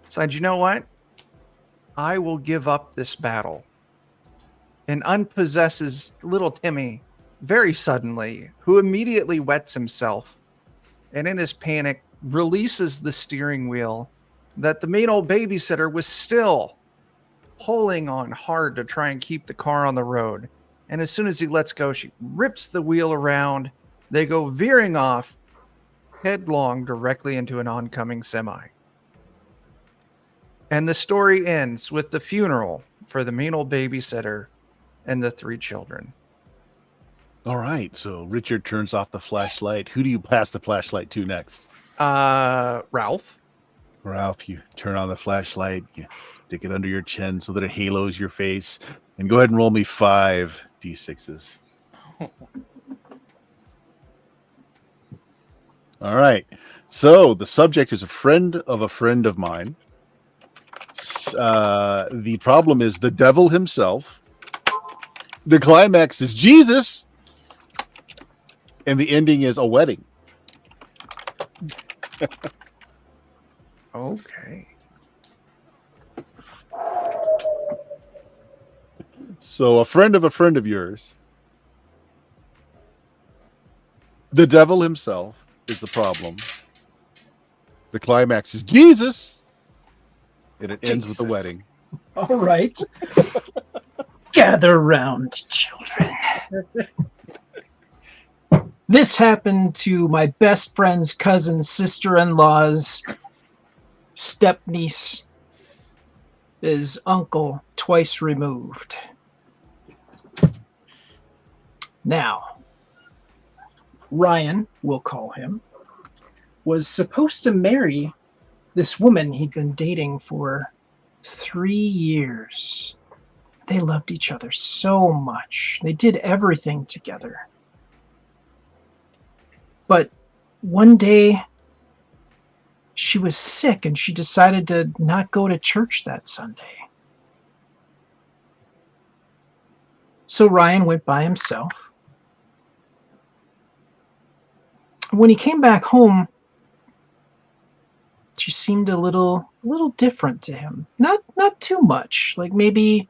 said, you know what? I will give up this battle. And unpossesses little Timmy very suddenly, who immediately wets himself and in his panic releases the steering wheel that the mean old babysitter was still pulling on hard to try and keep the car on the road. And as soon as he lets go, she rips the wheel around. They go veering off headlong directly into an oncoming semi. And the story ends with the funeral for the mean old babysitter and the 3 children. All right. So Richard turns off the flashlight. Who do you pass the flashlight to next? Ralph. Ralph, you turn on the flashlight. You stick it under your chin so that it halos your face. And go ahead and roll me 5 d6s. All right. So the subject is a friend of mine. The problem is the devil himself. The climax is Jesus. And the ending is a wedding. Okay. So a friend of yours. The devil himself is the problem. The climax is Jesus. And it ends with the wedding. All right. Gather round, children. This happened to my best friend's cousin's sister-in-law's stepniece, his uncle, twice removed. Now, Ryan, we'll call him, was supposed to marry this woman he'd been dating for 3 years. They loved each other so much. They did everything together. But one day, she was sick and she decided to not go to church that Sunday. So Ryan went by himself. When he came back home, she seemed a little different to him. Not too much. Like maybe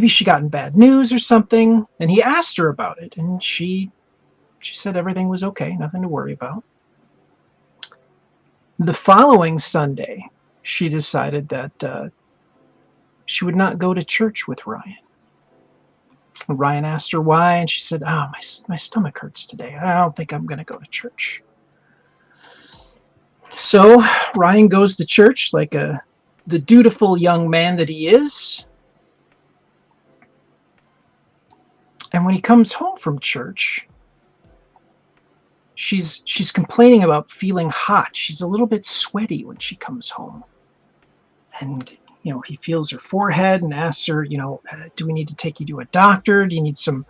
she got in bad news or something, and he asked her about it, and she said everything was okay, nothing to worry about. The following Sunday, she decided that she would not go to church with Ryan. Ryan asked her why, and she said, my stomach hurts today. I don't think I'm going to go to church. So Ryan goes to church like the dutiful young man that he is. And when he comes home from church, she's complaining about feeling hot. She's a little bit sweaty when she comes home. And, he feels her forehead and asks her, do we need to take you to a doctor? Do you need some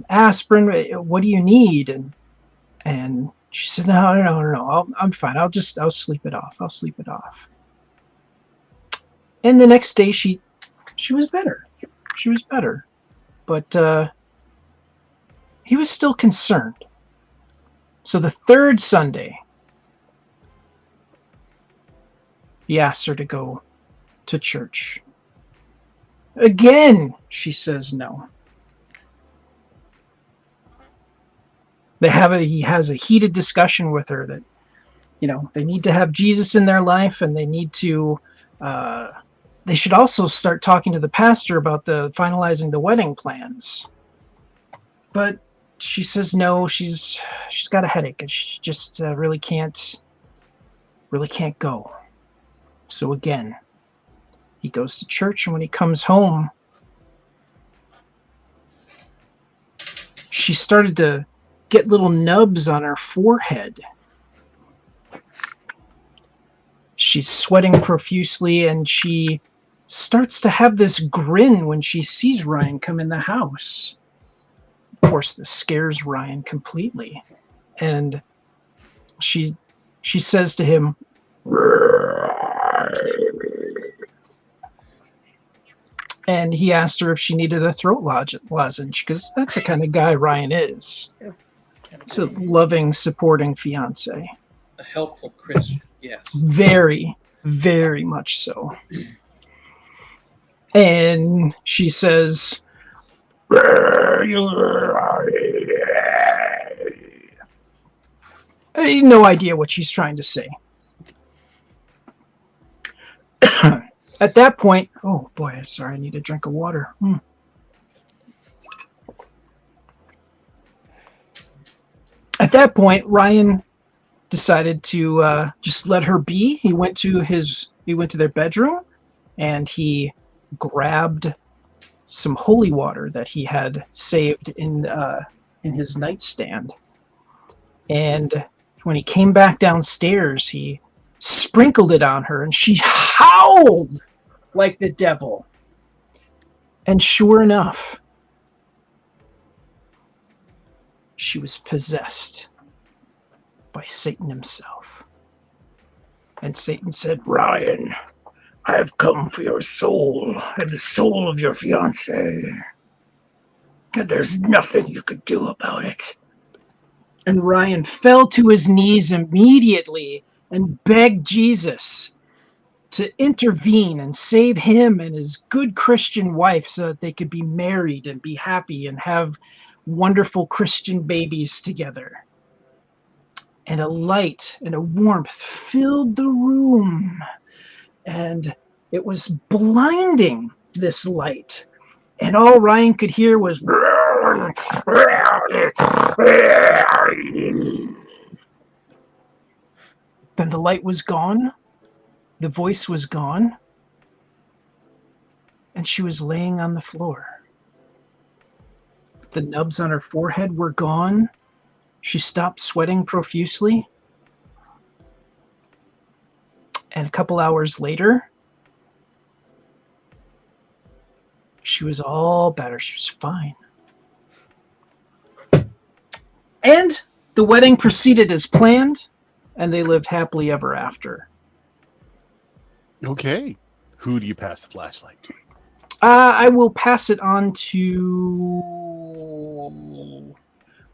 aspirin? What do you need? And And she said, no. I'm fine. I'll sleep it off. I'll sleep it off. And the next day she was better. She was better. But he was still concerned. So the third Sunday, he asked her to go to church. Again, she says no. He has a heated discussion with her that, they need to have Jesus in their life, and they need to, they should also start talking to the pastor about finalizing the wedding plans. But she says no. She's got a headache, and she just really can't go. So again, he goes to church, and when he comes home, she started to get little nubs on her forehead. She's sweating profusely, and she starts to have this grin when she sees Ryan come in the house. Of course, this scares Ryan completely. And she says to him, and he asked her if she needed a throat lozenge, because that's the kind of guy Ryan is. He's a loving, supporting fiance. A helpful Christian, yes. Very, very much so. And she says, I have no idea what she's trying to say. At that point, oh boy, sorry, I need a drink of water. At that point, Ryan decided to just let her be. He went to their bedroom, and he grabbed some holy water that he had saved in his nightstand. And when he came back downstairs, he sprinkled it on her, and she howled like the devil. And sure enough, she was possessed by Satan himself. And Satan said, "Ryan, I have come for your soul and the soul of your fiancé. And there's nothing you could do about it." And Ryan fell to his knees immediately and begged Jesus to intervene and save him and his good Christian wife so that they could be married and be happy and have wonderful Christian babies together. And a light and a warmth filled the room. And it was blinding, this light. And all Ryan could hear was... Then the light was gone. The voice was gone. And she was laying on the floor. The nubs on her forehead were gone. She stopped sweating profusely. And a couple hours later, she was all better. She was fine. And the wedding proceeded as planned, and they lived happily ever after. Okay. Who do you pass the flashlight to? I will pass it on to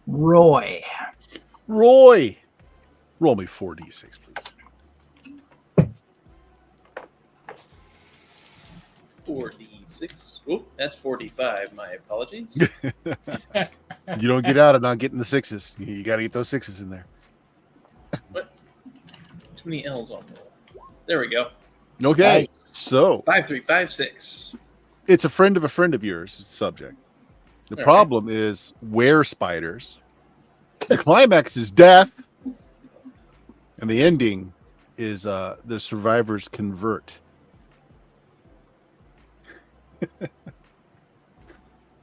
Roy. Roy. Roll me 4d6, please. 4d6. Oh, that's 45. My apologies. You don't get out of not getting the sixes. You got to get those sixes in there. What? Too many L's on roll. There we go. Okay. Nice. So 5, 3, 5, 6. it's a friend of yours. Is the subject. The Okay. problem is were spiders. The climax is death, and the ending is the survivors convert.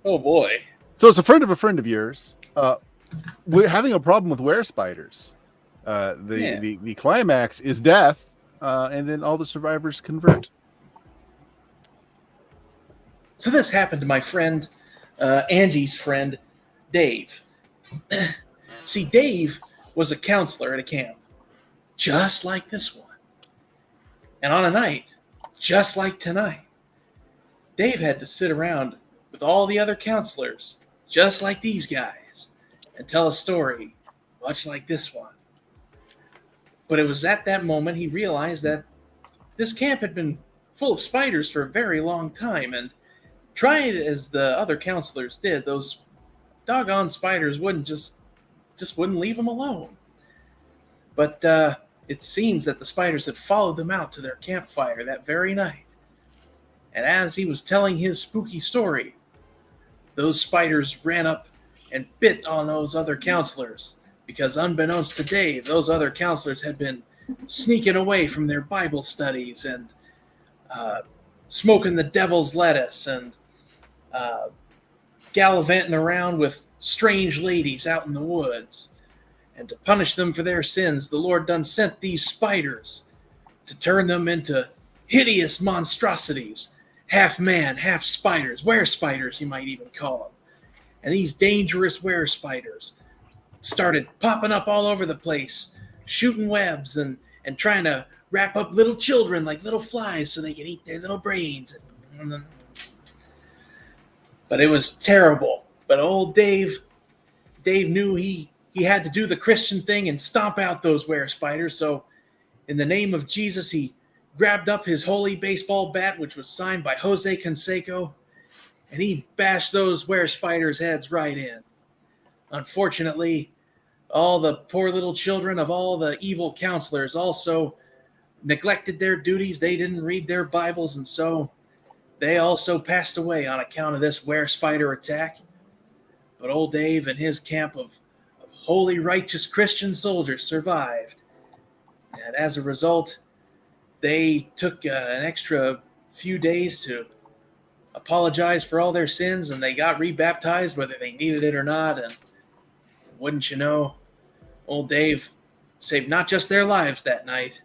Oh boy. So it's a friend of yours. We're having a problem with were spiders. The climax is death, and then all the survivors convert. So this happened to my friend, Angie's friend, Dave. See, Dave was a counselor at a camp, just like this one. And on a night, just like tonight, Dave had to sit around with all the other counselors, just like these guys, and tell a story much like this one. But it was at that moment he realized that this camp had been full of spiders for a very long time, and try it as the other counselors did, those doggone spiders wouldn't just wouldn't leave them alone. But it seems that the spiders had followed them out to their campfire that very night. And as he was telling his spooky story, those spiders ran up and bit on those other counselors, because unbeknownst to Dave, those other counselors had been sneaking away from their Bible studies and smoking the devil's lettuce and gallivanting around with strange ladies out in the woods. And to punish them for their sins, the Lord done sent these spiders to turn them into hideous monstrosities, half man, half spiders, were-spiders you might even call them. And these dangerous were-spiders started popping up all over the place, shooting webs and trying to wrap up little children like little flies so they could eat their little brains. But it was terrible. But old Dave knew he had to do the Christian thing and stomp out those were-spiders. So in the name of Jesus, he grabbed up his holy baseball bat, which was signed by Jose Canseco, and he bashed those were-spiders' heads right in. Unfortunately, all the poor little children of all the evil counselors also neglected their duties. They didn't read their Bibles, and so they also passed away on account of this were-spider attack. But old Dave and his camp of holy, righteous Christian soldiers survived. And as a result, they took an extra few days to apologize for all their sins, and they got rebaptized whether they needed it or not. And wouldn't you know, old Dave saved not just their lives that night,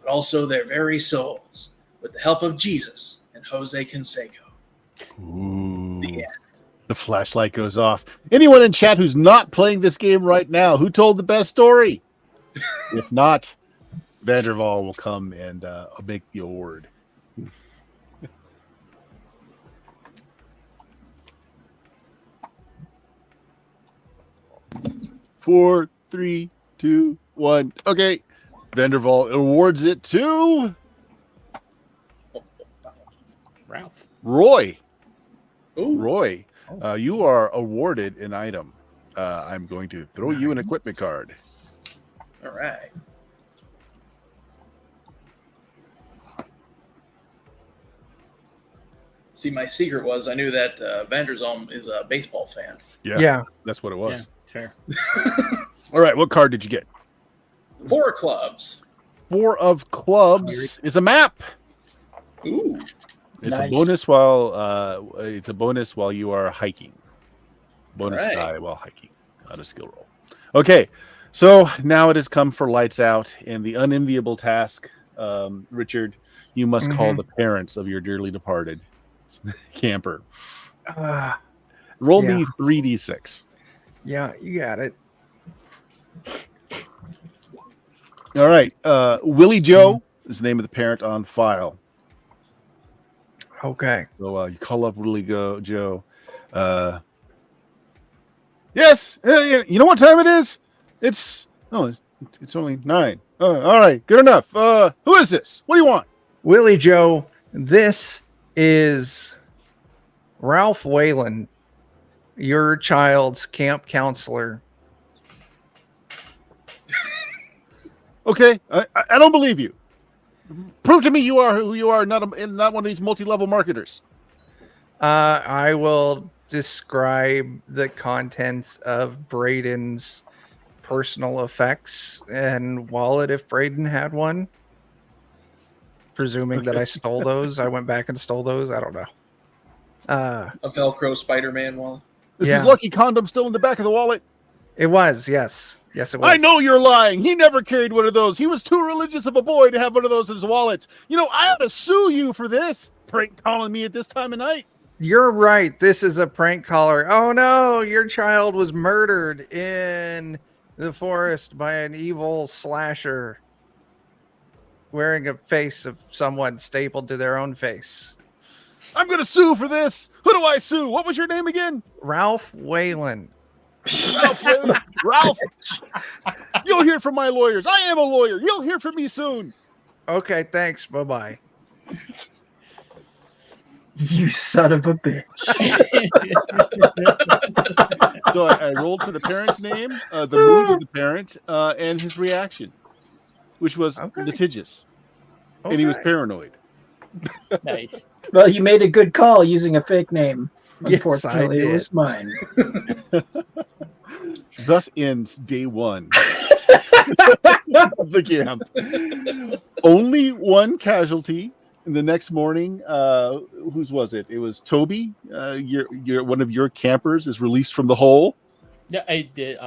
but also their very souls with the help of Jesus and Jose Canseco. Ooh. The end. The flashlight goes off. Anyone in chat who's not playing this game right now, who told the best story? If not, Vanderval will come and make the award. Four, three, two, one. Okay. Vanderval awards it to Ralph. Roy. Ooh. Roy, you are awarded an item. I'm going to throw you an equipment card. All right. See, my secret was I knew that Vanderzalm is a baseball fan. Yeah. That's what it Yeah, was. it's fair. All right, what card did you get? 4 clubs. 4 of clubs is a map. Ooh. It's Nice. a bonus while you are hiking. Bonus Right. die while hiking on a skill roll. Okay, so now it has come for lights out and the unenviable task. Richard, you must call the parents of your dearly departed camper. Roll yeah. me 3d6. Yeah, you got it. All right, Willie Joe is the name of the parent on file. Okay. So you call up Willie Joe. Yes, you know what time it is? It's only 9. All right, good enough. Who is this? What do you want? Willie Joe, this is Ralph Whalen, your child's camp counselor. Okay, I don't believe you. Prove to me you are who you are, not one of these multi-level marketers. I will describe the contents of Braden's personal effects and wallet if Braden had one. Presuming that I stole those. I went back and stole those. I don't know. A Velcro Spider-Man wallet. Is Yeah. his lucky condom still in the back of the wallet? It was, yes. Yes, it was. I know you're lying. He never carried one of those. He was too religious of a boy to have one of those in his wallet. You know, I ought to sue you for this. Prank calling me at this time of night. You're right. This is a prank caller. Oh no, your child was murdered in the forest by an evil slasher wearing a face of someone stapled to their own face. I'm going to sue for this. Who do I sue? What was your name again? Ralph Whalen. Ralph. You'll hear from my lawyers. I am a lawyer. You'll hear from me soon. Okay, thanks. Bye-bye. You son of a bitch. So I rolled for the parent's name, the mood of the parent, and his reaction, which was Okay. litigious. And he was Okay. paranoid. Nice. Well, you made a good call using a fake name. Yes, I Unfortunately, it did. was mine. Thus ends day one of the camp. Only one casualty. And the next morning, whose was it? It was Toby. Your one of your campers is released from the hole. Yeah, I did.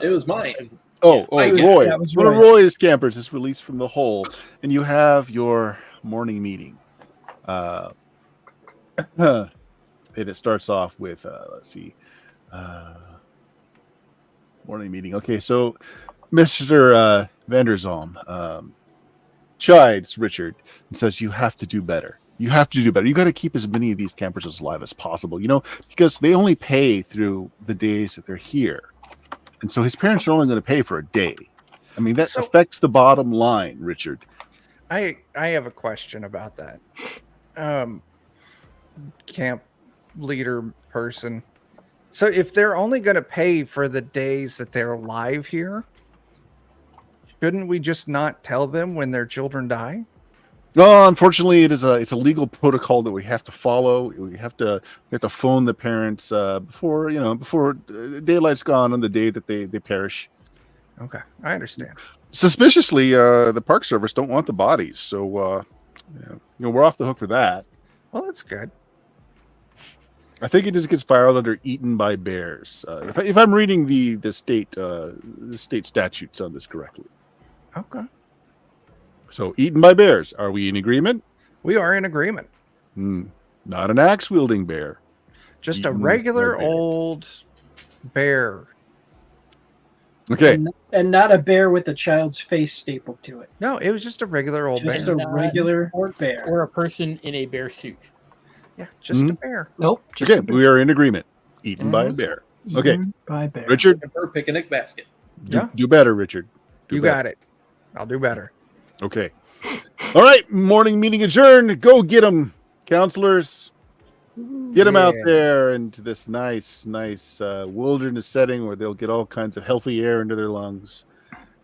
It was mine. Oh, I was- Roy. that was One of Roy. Roy's campers is released from the hole, and you have your morning meeting. And it starts off with, let's see, morning meeting. Okay, so Mr. Vanderzalm chides Richard and says, you have to do better. You have to do better. You got to keep as many of these campers as alive as possible, because they only pay through the days that they're here. And so his parents are only going to pay for a day. I mean, that So- affects the bottom line, Richard. I have a question about that. Camp leader person. So if they're only going to pay for the days that they're alive here, shouldn't we just not tell them when their children die? No, unfortunately, it's a legal protocol that we have to follow. We have to phone the parents before daylight's gone on the day that they perish. Okay, I understand. Suspiciously, the Park Service don't want the bodies, so we're off the hook for that. Well, that's good. I think it just gets filed under eaten by bears. If I'm reading the state statutes on this correctly. Okay. So eaten by bears. Are we in agreement? We are in agreement. Not an axe wielding bear. Just a Eaten regular by bear. old bear. Okay. And not a bear with a child's face stapled to it. No, it was just a regular old Just bear. a regular bear. Or a person in a bear suit. Yeah, just a bear. Nope. Just Okay, a bear. we are in agreement. Eaten by a Mhm. bear. Okay. Eaten by bear. Richard, Looking for a picnic basket. Yeah. do better, Richard. You got it. I'll do better. Okay. All right. Morning meeting adjourned. Go get them, counselors. Get them out Yeah. there into this nice wilderness setting where they'll get all kinds of healthy air into their lungs,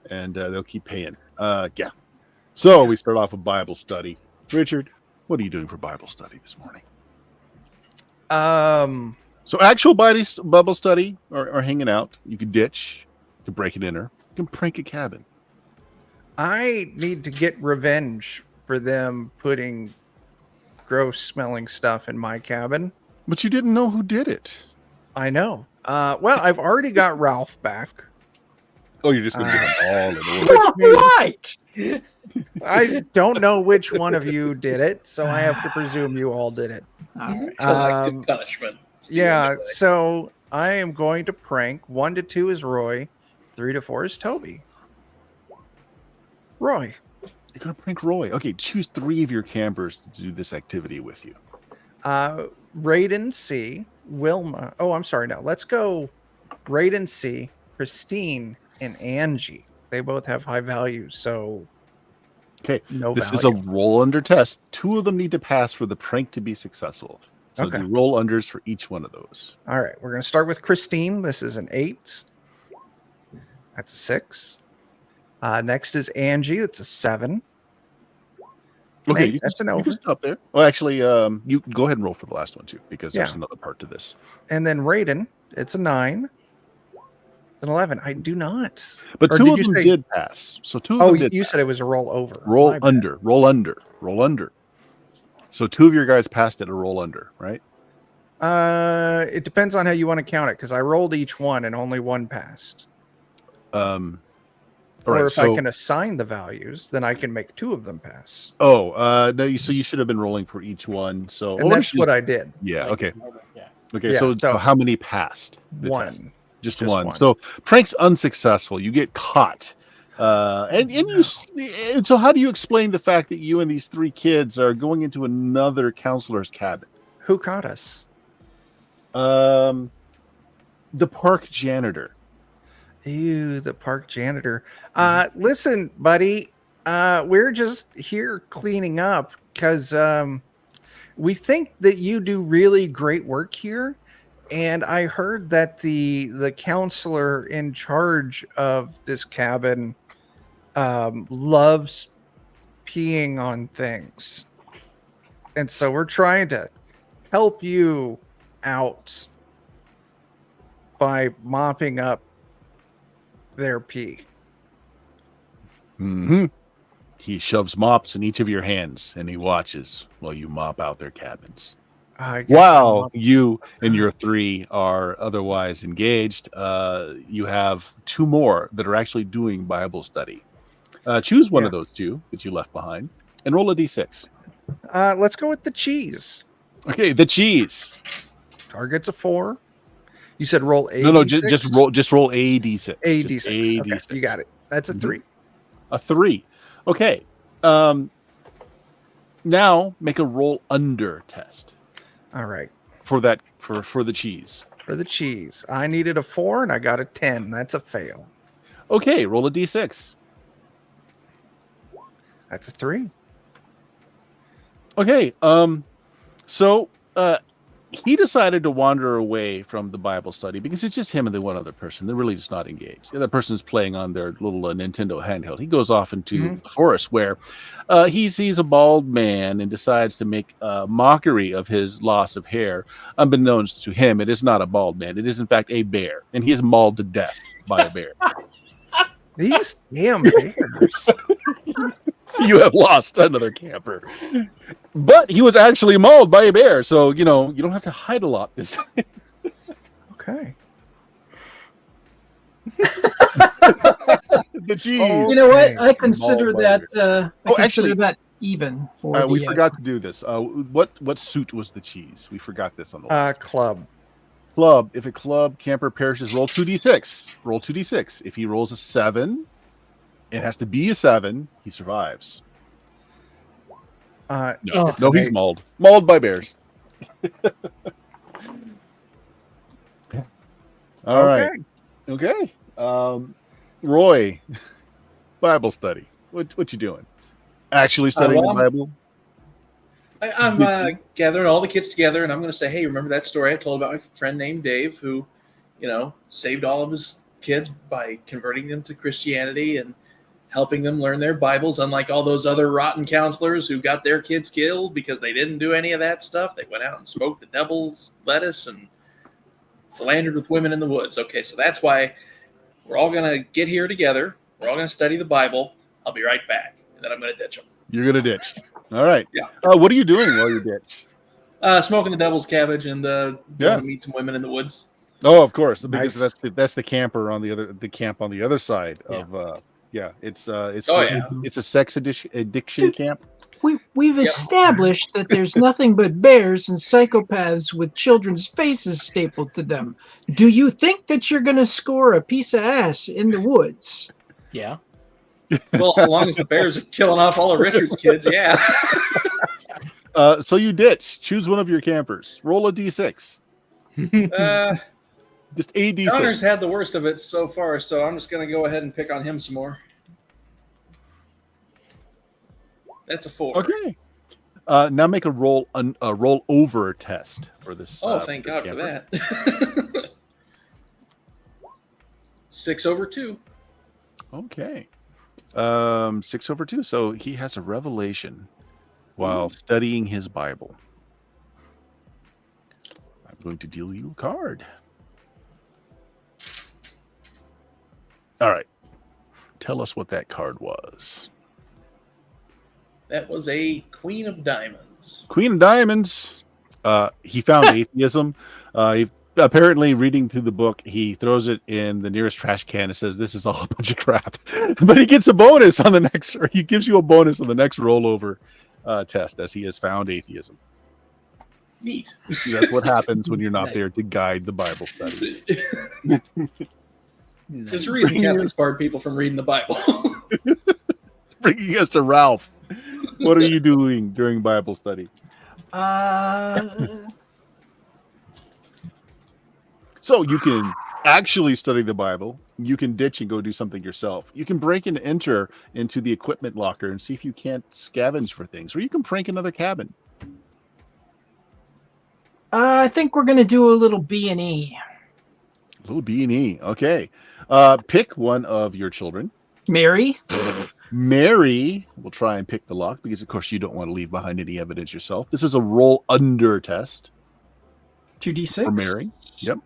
and they'll keep paying. Yeah. So we start off with Bible study. Richard, what are you doing for Bible study this morning? So actual Bible study or hanging out. You could ditch. You can break an inner. You can prank a cabin. I need to get revenge for them putting gross smelling stuff in my cabin. But you didn't know who did it. I know. Well, I've already got Ralph back. Oh, you're just going to get them all in order. Right. I don't know which one of you did it, so I have to presume you all did it. All right. Collective punishment. Yeah, so I am going to prank. 1 to 2 is Roy, 3 to 4 is Toby. Roy. You're going to prank Roy. Okay, choose 3 of your campers to do this activity with you. Raiden C, Wilma. Oh, I'm sorry. No, let's go Raiden C, Christine, and Angie. They both have high values, so Okay, no this value. is a roll under test. 2 of them need to pass for the prank to be successful. So Okay. do roll unders for each one of those. All right, we're going to start with Christine. This is an 8. That's a 6. Next is Angie. That's a 7. Okay, Hey, that's an you over. can stop there. Well, actually, you can go ahead and roll for the last one too, because there's Yeah. another part to this. And then Raiden, it's a 9. It's an 11. I do not. But Or 2 did of you them say- did pass. So 2 of Oh, them did you pass. said it was a roll over. Roll My bad. under, roll under, roll under. So 2 of your guys passed at a roll under, right? It depends on how you want to count it, because I rolled each one and only one passed. All Or right, if I can assign the values, then I can make 2 of them pass. no, so you should have been rolling for each one. So And that's what I did. Yeah. Like, Okay. yeah. Okay. Yeah, so so- how many passed the One. test? Just Just one. one. So prank's unsuccessful. You get caught. So how do you explain the fact that you and these 3 kids are going into another counselor's cabin? Who caught us? The park janitor. Ew, the park janitor. Listen, buddy, we're just here cleaning up because we think that you do really great work here. And I heard that the counselor in charge of this cabin loves peeing on things. And so we're trying to help you out by mopping up their pee. Mm-hmm. He shoves mops in each of your hands, and he watches while you mop out their cabins. I guess While you and your 3 are otherwise engaged, you have 2 more that are actually doing Bible study. Choose one of those 2 that you left behind and roll a d6. let's go with the cheese. Okay, the cheese. Target's a 4. You said roll a No, D6? just roll a d6. A Just D6. a Okay, d6. you got it. That's a 3. A 3. Okay. Now make a roll under test All right. for the cheese. For the cheese, I needed a 4 and I got a 10. That's a fail. Okay, roll a d6. That's a 3. Okay. So he decided to wander away from the Bible study because it's just him and the one other person. They're really just not engaged. The other person's playing on their little Nintendo handheld. He goes off into the forest where he sees a bald man and decides to make a mockery of his loss of hair. Unbeknownst to him, it is not a bald man. It is, in fact, a bear. And he is mauled to death by a bear. These damn bears. You have lost another camper. But he was actually mauled by a bear. So, you don't have to hide a lot this time. Okay. The cheese. You know what? I Okay. consider Ball that. Oh, actually- that even for We the, forgot to do this. What suit was the cheese? We forgot this on the list. Club. Club. If a club camper perishes, roll 2d6. Roll 2d6. If he rolls a 7, it has to be a 7. He survives. No, No, he's mauled. Mauled by bears. All right. Okay. Roy, Bible study. What you doing? Actually studying the Bible? I'm gathering all the kids together, and I'm going to say, hey, remember that story I told about my friend named Dave who, saved all of his kids by converting them to Christianity and helping them learn their Bibles, unlike all those other rotten counselors who got their kids killed because they didn't do any of that stuff. They went out and smoked the devil's lettuce and philandered with women in the woods. Okay, so that's why we're all going to get here together. We're all going to study the Bible. I'll be right back, and then I'm going to ditch them. You're going to ditch. All right. Yeah. What are you doing while you ditch? Smoking the devil's cabbage and going to meet some women in the woods. Oh, of course, because Nice. that's the camper on the camp on the other side of it's a sex addiction camp. We've established that there's nothing but bears and psychopaths with children's faces stapled to them. Do you think that you're going to score a piece of ass in the woods? Yeah. Well, so long as the Bears are killing off all of Richard's kids, yeah. So you ditch. Choose one of your campers. Roll a d6. Just a d6. Connor's had the worst of it so far, so I'm just going to go ahead and pick on him some more. That's a 4. Okay. Now make a roll over test for this. Thank this God camper. for that. 6/2. Okay. 6/2. So he has a revelation while studying his Bible. I'm going to deal you a card. All right. Tell us what that card was. That was a Queen of Diamonds. Queen of Diamonds. He found atheism. Apparently, reading through the book, he throws it in the nearest trash can and says, "This is all a bunch of crap." But he gets a bonus on the next, or he gives you a bonus on the next rollover test, as he has found atheism. Neat. That's what happens when you're not Nice. there to guide the Bible study. There's a reason Catholics barred people from reading the Bible. Bringing us to Ralph. What are you doing during Bible study? So you can actually study the Bible. You can ditch and go do something yourself. You can break and enter into the equipment locker and see if you can't scavenge for things. Or you can prank another cabin. I think we're gonna do a little B&E. A little B&E. Okay. Pick one of your children. Mary. Mary will try and pick the lock because, of course, you don't want to leave behind any evidence yourself. This is a roll under test 2d6. for Mary. Yep.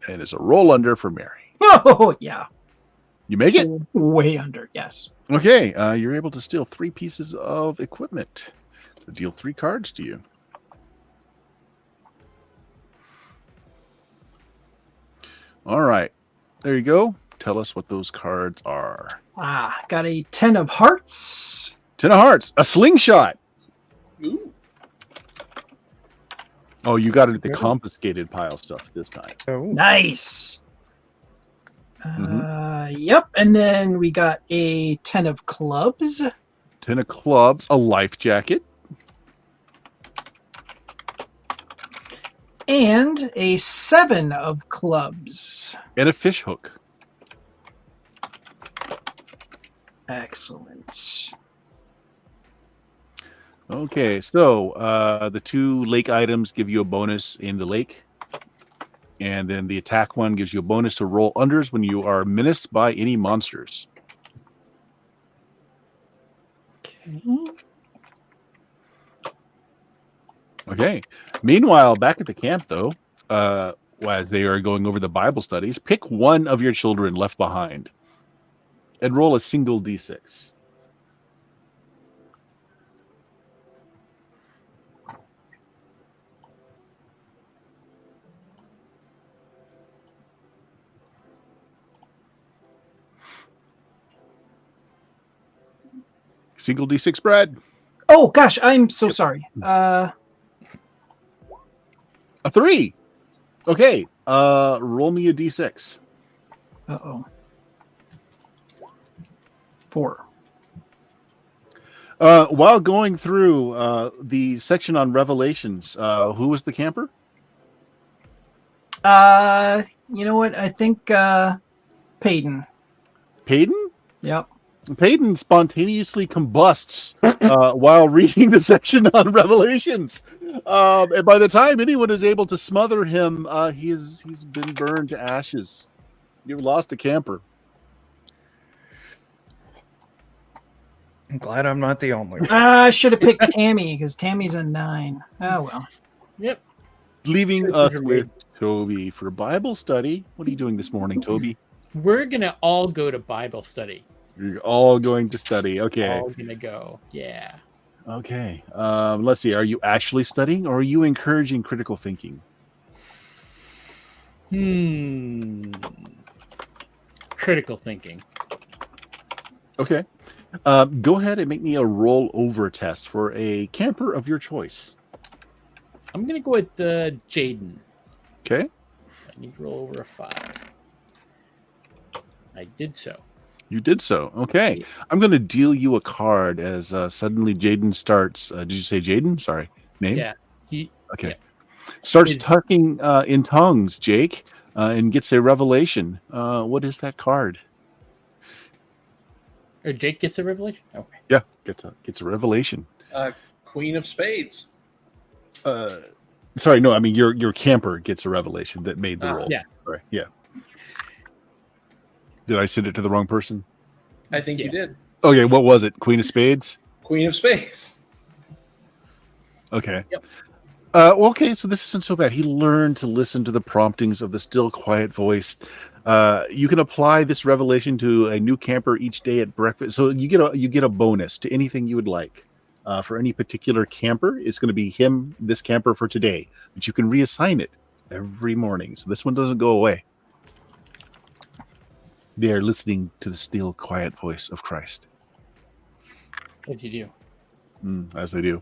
And it's a roll under for Mary. Oh, yeah. You make it. Way under, yes. Okay. You're able to steal 3 pieces of equipment. So deal 3 cards to you. All right. There you go. Tell us what those cards are. Got a 10 of hearts. 10 of hearts. A slingshot. Ooh. Oh, you got it at the confiscated pile stuff this time. Oh, Nice. Yep. And then we got a 10 of clubs. 10 of clubs. A life jacket. And a 7 of clubs. And a fish hook. Excellent. Okay, so the 2 lake items give you a bonus in the lake. And then the attack one gives you a bonus to roll unders when you are menaced by any monsters. Okay. Okay. Meanwhile, back at the camp, though, as they are going over the Bible studies, pick one of your children left behind and roll a single d6. Single d6, Brad. Oh, gosh. I'm so sorry. A 3. Okay. Roll me a d6. Uh-oh. 4. While going through the section on Revelations, who was the camper? You know what? I think Peyton. Peyton? Yep. Peyton spontaneously combusts while reading the section on Revelations. And by the time anyone is able to smother him, he's been burned to ashes. You've lost a camper. I'm glad I'm not the only one. I should have picked Tammy because Tammy's a 9. Oh, well. Yep. Leaving us with Toby for Bible study. What are you doing this morning, Toby? We're gonna all go to Bible study. You're all going to study. Okay. All gonna go. Yeah. Okay. Let's see. Are you actually studying or are you encouraging critical thinking? Critical thinking. Okay. Go ahead and make me a roll over test for a camper of your choice. I'm gonna go with Jaden. Okay. I need to roll over a 5. I did so. You did so. Okay. I'm going to deal you a card as suddenly Jaden starts. Did you say Jaden? Sorry. Name? Yeah. Okay. yeah. Starts His- talking in tongues, Jake, and gets a revelation. What is that card? Or Jake gets a revelation? Okay. Yeah. Gets a revelation. Queen of Spades. Sorry, no, I mean your camper gets a revelation that made the roll. Yeah. Sorry. Yeah. Did I send it to the wrong person? I think you did. Okay, what was it? Queen of Spades? Queen of Spades. Okay. Yep. Well, okay, so this isn't so bad. He learned to listen to the promptings of the still, quiet voice. You can apply this revelation to a new camper each day at breakfast. So you get a bonus to anything you would like. For any particular camper, it's going to be this camper for today. But you can reassign it every morning. So this one doesn't go away. They are listening to the still, quiet voice of Christ. As you do. As they do.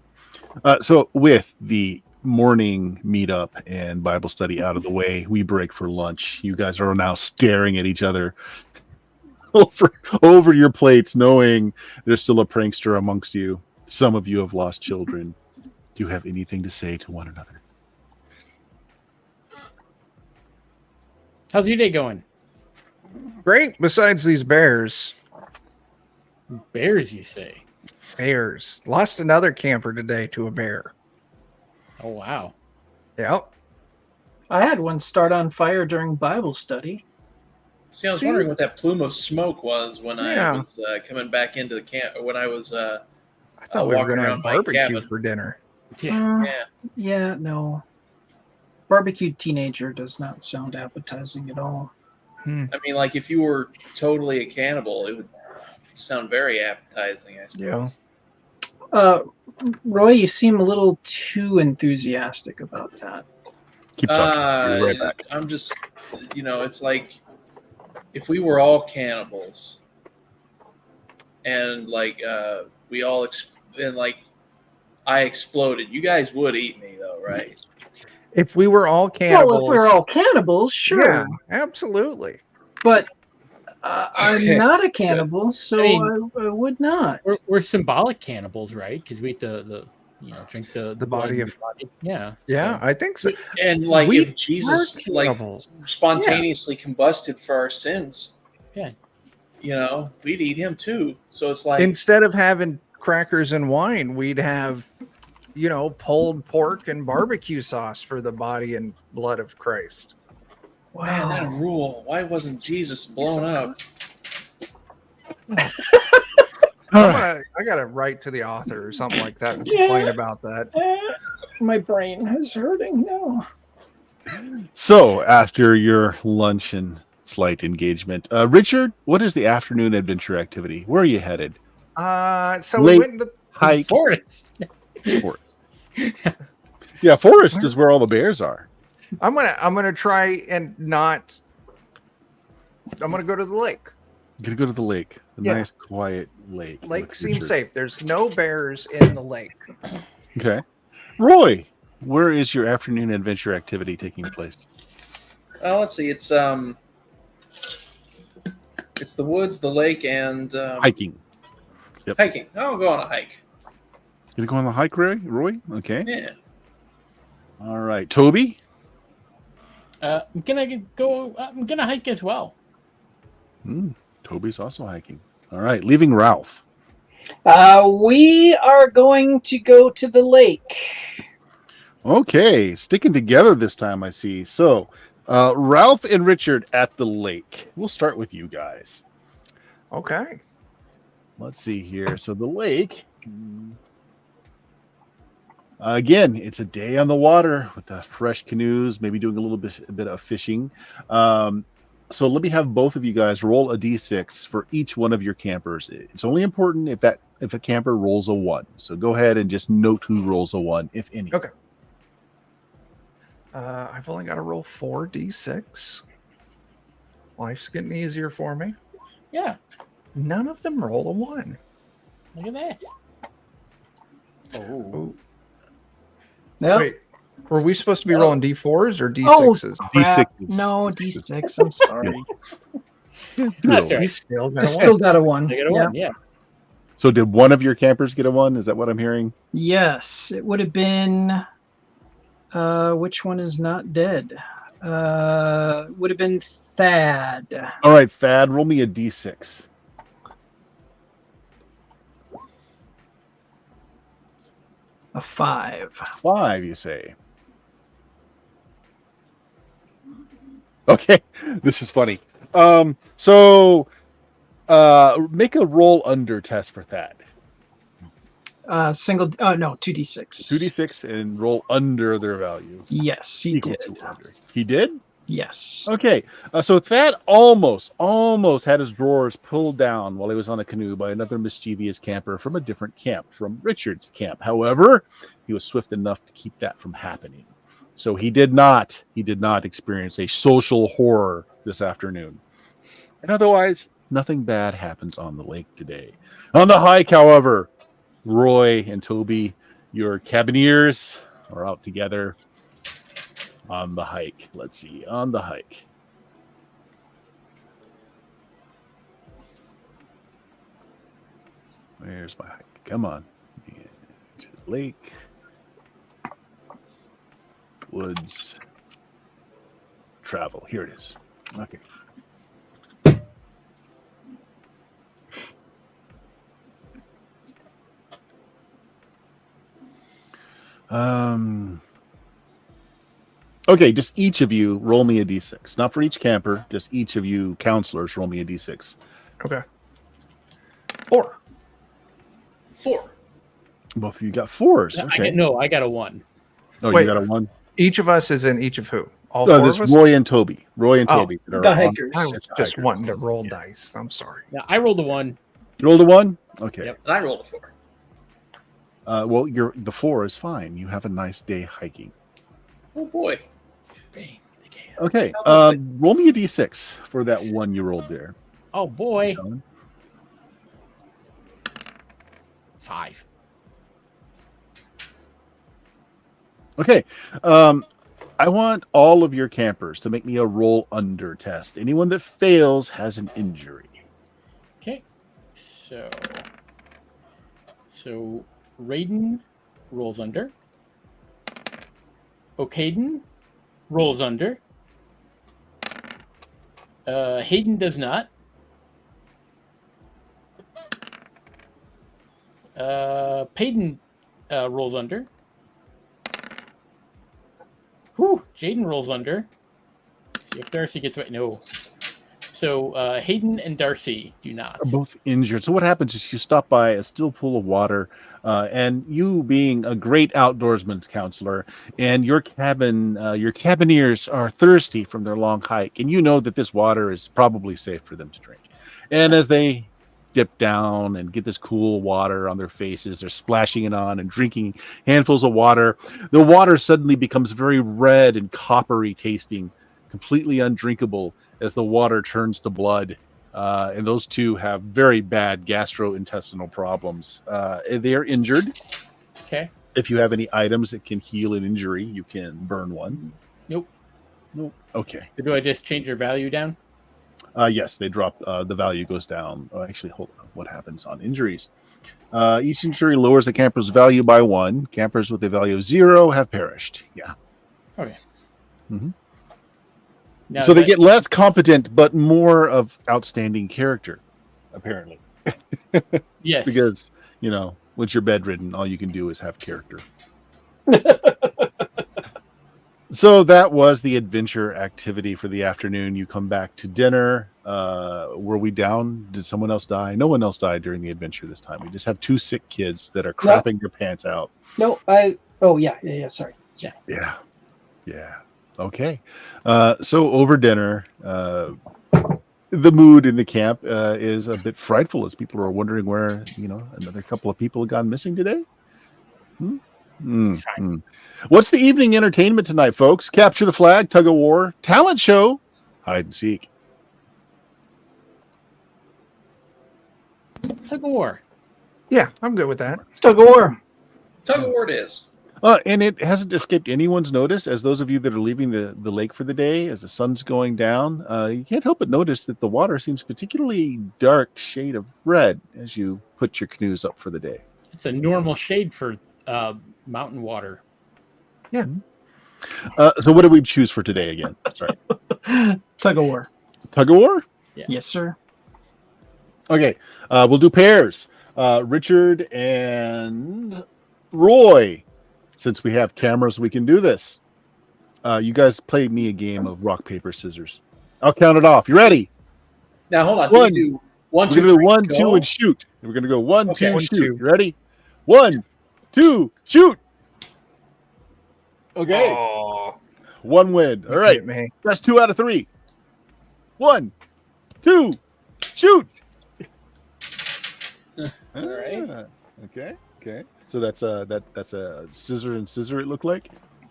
So with the morning meetup and Bible study out of the way, we break for lunch. You guys are now staring at each other over your plates, knowing there's still a prankster amongst you. Some of you have lost children. Do you have anything to say to one another? How's your day going? Great. Besides these bears. Bears, you say? Bears. Lost another camper today to a bear. Oh, wow. Yep. I had one start on fire during Bible study. See, I was See? wondering what that plume of smoke was when Yeah. I was coming back into the camp. When I was, I thought we were walking going to around have my barbecue cabin. for dinner. Yeah. yeah. Yeah, no. Barbecued teenager does not sound appetizing at all. I mean, like if you were totally a cannibal, it would sound very appetizing. I suppose. Yeah. Roy, you seem a little too enthusiastic about that. Keep talking. We'll be right back. I'm just, it's like if we were all cannibals, and like we all and like I exploded, you guys would eat me though, right? If we were all cannibals. Well, if we're all cannibals, sure. Yeah, absolutely. But Okay. I'm not a cannibal, so I I would not. We're symbolic cannibals, right? Because we eat drink the body blood of- body. Yeah. Yeah, So- I think so. And like We if Jesus are like cannibals. spontaneously combusted for our sins, Yeah. We'd eat him too. So it's like Instead of having crackers and wine, we'd have, pulled pork and barbecue sauce for the body and blood of Christ. man, that rule. Why wasn't Jesus blown up? I got to write to the author or something like that and complain about that. My brain is hurting now. So, after your lunch and slight engagement, Richard, what is the afternoon adventure activity? Where are you headed? So Late- we went to Hike, Forest. forest. Yeah, forest is where all the bears are. I'm gonna try and not. I'm gonna go to the lake. You're gonna go to the lake, the Yeah. nice quiet lake. Lake with seems Richard. safe. There's no bears in the lake. Okay, Roy, where is your afternoon adventure activity taking place? Let's see. It's the woods, the lake, and Hiking. hiking. I'll go on a hike. Gonna go on the hike, Roy? Okay. Yeah. All right, Toby. I'm gonna hike as well. Toby's also hiking. All right, leaving Ralph. We are going to go to the lake. Okay, sticking together this time, I see. So, Ralph and Richard at the lake. We'll start with you guys. Okay. Let's see here. So, the lake. Again, it's a day on the water with the fresh canoes, maybe doing a bit of fishing. So let me have both of you guys roll a d6 for each one of your campers. It's only important if a camper rolls a 1. So go ahead and just note who rolls a 1, if any. Okay. I've only got to roll 4d6. Life's getting easier for me. Yeah. None of them roll a 1. Look at that. Oh. Nope. Wait, were we supposed to be rolling d4s or Oh, d6s? crap. D6s. No, D6. I'm sorry. That's You right. still I got a still 1. got a 1. I got a one. Yeah. So did one of your campers get a 1? Is that what I'm hearing? Yes, it would have been. Which one is not dead? Would have been Thad. All right, Thad, roll me a d6. A 5. 5, you say. Okay, this is funny. So make a roll under test for Thad. Single. Oh no, 2d6. 2d6 and roll under their value. Yes, he Equal did. to under. He did? Yes. Okay, so Thad almost had his drawers pulled down while he was on a canoe by another mischievous camper from a different camp, from Richard's camp. However, he was swift enough to keep that from happening. So he did not experience a social horror this afternoon. And otherwise, nothing bad happens on the lake today. On the hike, however, Roy and Toby, your cabineers, are out together on the hike. Let's see, on the hike. Where's my hike? Come on. Lake. Woods. Travel. Here it is. Okay. Okay, just each of you roll me a d6. Not for each camper, just each of you counselors roll me a d6. Okay. 4. 4. Both of you got 4s. Okay. I got a 1. Oh, Wait. you got a 1? Each of us is in each of who? All No, 4 this of us? Roy and Toby. Roy and Oh, Toby. that are the on- hikers. I was just hikers. wanting to roll dice. I'm sorry. Now I rolled a 1. You rolled a 1? Okay. Yep. And I rolled a 4. Well, the 4 is fine. You have a nice day hiking. Oh boy. Bang, the chaos. Okay. Roll me a d6 for that 1 you rolled there. Oh boy. John. 5. Okay. I want all of your campers to make me a roll under test. Anyone that fails has an injury. Okay. So Raiden rolls under. Okaden rolls under. Hayden does not. Payton rolls under. Whew, Jaden rolls under. See if Darcy gets right. No. So Hayden and Darcy do not. Are both injured. So what happens is you stop by a still pool of water, and you being a great outdoorsman counselor, and your cabineers are thirsty from their long hike, and you know that this water is probably safe for them to drink. And as they dip down and get this cool water on their faces, they're splashing it on and drinking handfuls of water. The water suddenly becomes very red and coppery tasting, completely undrinkable as the water turns to blood. And those two have very bad gastrointestinal problems. They are injured. Okay. If you have any items that can heal an injury, you can burn one. Nope. Okay. So do I just change your value down? Yes, they drop. The value goes down. Oh, actually, hold on. What happens on injuries? Each injury lowers the camper's value by 1. Campers with a value of 0 have perished. Yeah. Okay. Mhm. Now So they that- get less competent, but more of outstanding character, apparently. yes. Because, once you're bedridden, all you can do is have character. So that was the adventure activity for the afternoon. You come back to dinner. Were we down? Did someone else die? No one else died during the adventure this time. We just have 2 sick kids that are crapping their pants out. No, yeah. Sorry. Yeah. Okay. So over dinner, the mood in the camp is a bit frightful as people are wondering where, another couple of people have gone missing today. What's the evening entertainment tonight, folks? Capture the flag, tug of war, talent show, hide and seek. Tug of war. Yeah, I'm good with that. Tug of war. Tug of war it is. And it hasn't escaped anyone's notice, as those of you that are leaving the lake for the day, as the sun's going down, you can't help but notice that the water seems particularly dark shade of red as you put your canoes up for the day. It's a normal shade for mountain water. Yeah. So what did we choose for today again? Sorry. Tug of war. Tug of war? Yeah. Yes, sir. Okay. We'll do pairs. Richard and Roy. Since we have cameras, we can do this. You guys play me a game of rock, paper, scissors. I'll count it off. You ready? Now hold on. One. Do we do We're 1, 2, going to do 3, 1, go? 2, and shoot. We're going to go 1, Okay. 2, 1, shoot. 2. You ready? 1, 2, shoot. Okay. Oh, 1 win. All right. man. That's 2 out of 3. 1, 2, shoot. All right. Okay. So that's a scissor and scissor. It looked like.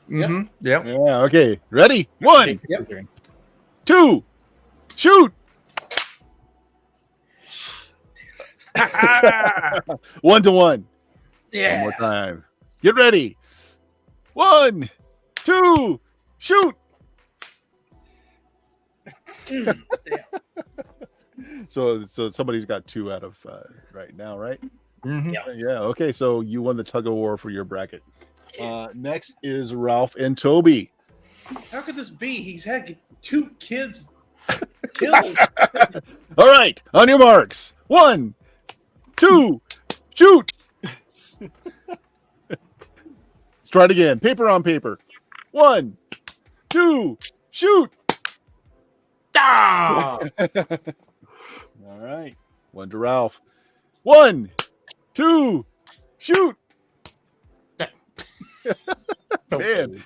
Mm-hmm. Yep. Yeah. Okay. Ready? 1, Yep. 2, shoot. 1 to 1. One Yeah. more time. Get ready. 1, 2, shoot. Damn. So somebody's got 2 out of right now, right? Mhm. Yeah. Okay. So you won the tug of war for your bracket. Next is Ralph and Toby. How could this be? He's had 2 kids killed. All right. On your marks. 1, 2, shoot. Let's try it again. Paper on paper. 1, 2, shoot. Ah! All right. 1 to Ralph. 1, 2, shoot. Man,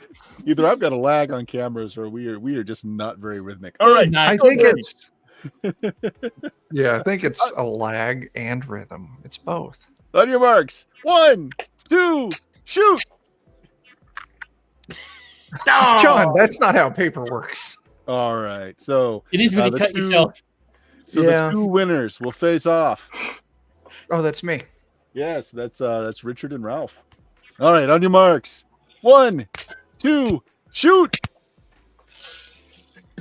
either I've got a lag on cameras or we are just not very rhythmic. All right. Nice. I think it's I think it's a lag and rhythm. It's both. On your marks. 1, 2, shoot. Ah! John, that's not how paper works. All right. So It is when you the cut 2 yourself. So Yeah. the 2 winners will face off. Oh, that's me. Yes, that's Richard and Ralph. All right, on your marks. 1, 2, shoot.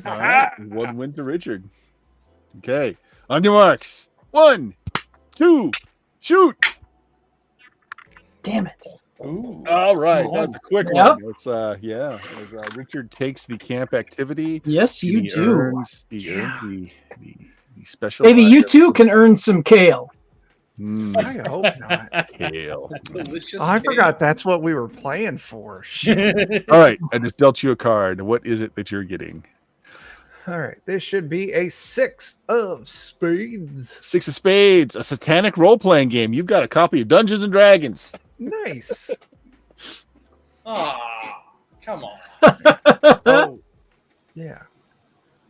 All right, 1 win to Richard. Okay, on your marks. 1, 2, shoot. Damn it. Ooh. All right, that's a quick Yep. one. It's as, Richard takes the camp activity. Yes, you he do. Earns the special. Maybe you too can earn some kale. I hope not. Kale. Delicious I cake. forgot that's what we were playing for. Shit. All right, I just dealt you a card. What is it that you're getting? All right, this should be a 6 of spades. 6 of spades, a satanic role-playing game. You've got a copy of Dungeons and Dragons. Nice. Ah, come on. Oh, yeah.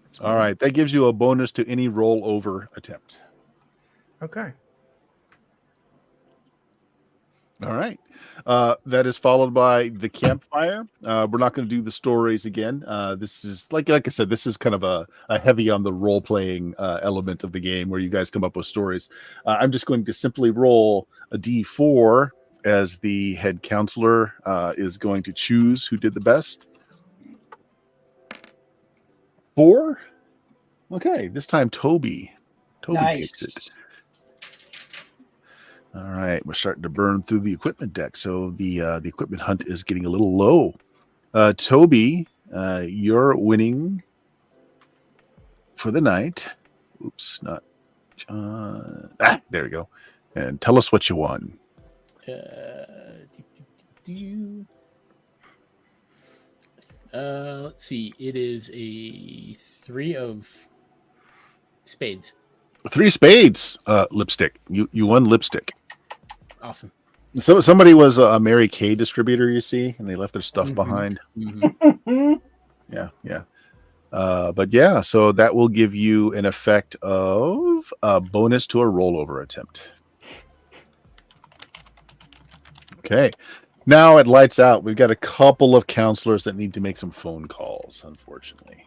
That's All right, that gives you a bonus to any rollover attempt. Okay. All right. That is followed by the campfire. We're not going to do the stories again. This is like I said, this is kind of a heavy on the role playing element of the game where you guys come up with stories. I'm just going to simply roll a D4 as the head counselor is going to choose who did the best. 4. Okay, this time Toby. Toby gets it. Nice. All right, we're starting to burn through the equipment deck, so the equipment hunt is getting a little low. Toby, you're winning for the night. Oops, not John. There we go. And tell us what you won. Let's see. It is a 3 of spades. 3 spades. Lipstick. You won lipstick. Awesome. So somebody was a Mary Kay distributor, you see, and they left their stuff behind. Mhm. Yeah. But yeah, so that will give you an effect of a bonus to a rollover attempt. Okay. Now it lights out. We've got a couple of counselors that need to make some phone calls, unfortunately.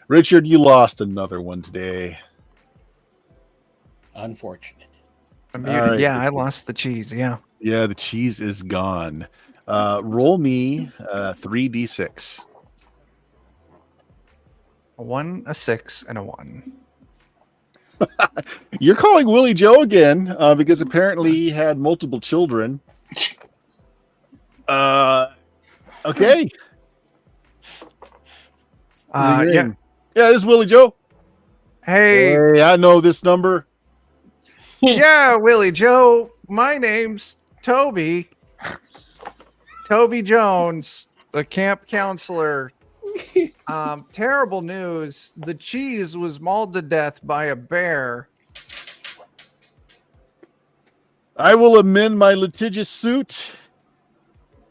Richard, you lost another one today. Unfortunate. I'm All muted. right. Yeah, I lost the cheese. Yeah. Yeah, the cheese is gone. Roll me 3d6. A 1, a 6, and a 1. You're calling Willie Joe again because apparently he had multiple children. Okay. Yeah. Yeah, this is Willie Joe. Hey. Hey, I know this number. Yeah, Willie Joe. My name's Toby. Toby Jones, the camp counselor. Terrible news. The cheese was mauled to death by a bear. I will amend my litigious suit.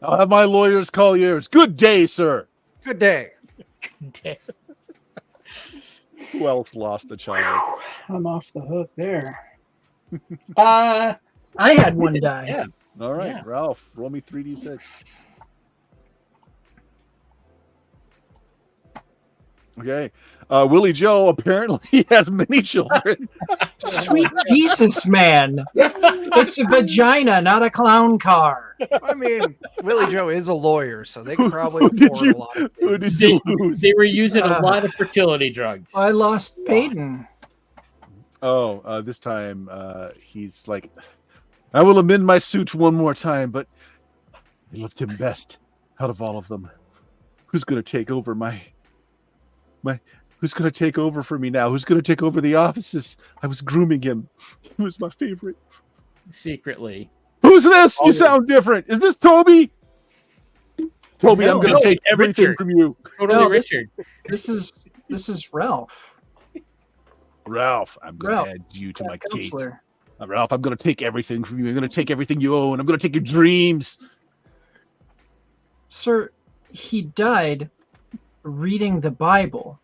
I'll have my lawyers call yours. Good day, sir. Good day. Who else lost a child? I'm off the hook there. I had one die. Yeah. All right, Yeah. Ralph, roll me 3d6. Okay. Willie Joe apparently has many children. Sweet Jesus, man. It's a vagina, not a clown car. I mean, Willie Joe is a lawyer, so they could probably Who did afford a lot of Who kids. did you lose? They were using a lot of fertility drugs. I lost Peyton. Oh, this time he's like, I will amend my suit one more time, but I loved him best out of all of them. Who's going to take over who's going to take over for me now? Who's going to take over the offices? I was grooming him. He was my favorite. Secretly. Who's this? You sound different. Is this Toby? Toby, I'm going to take everything Richard. from you. Totally No, Richard. This is Ralph. Ralph, I'm going Ralph, to add you to my case. Counselor. Ralph, I'm going to take everything from you. I'm going to take everything you own. I'm going to take your dreams. Sir, he died reading the Bible.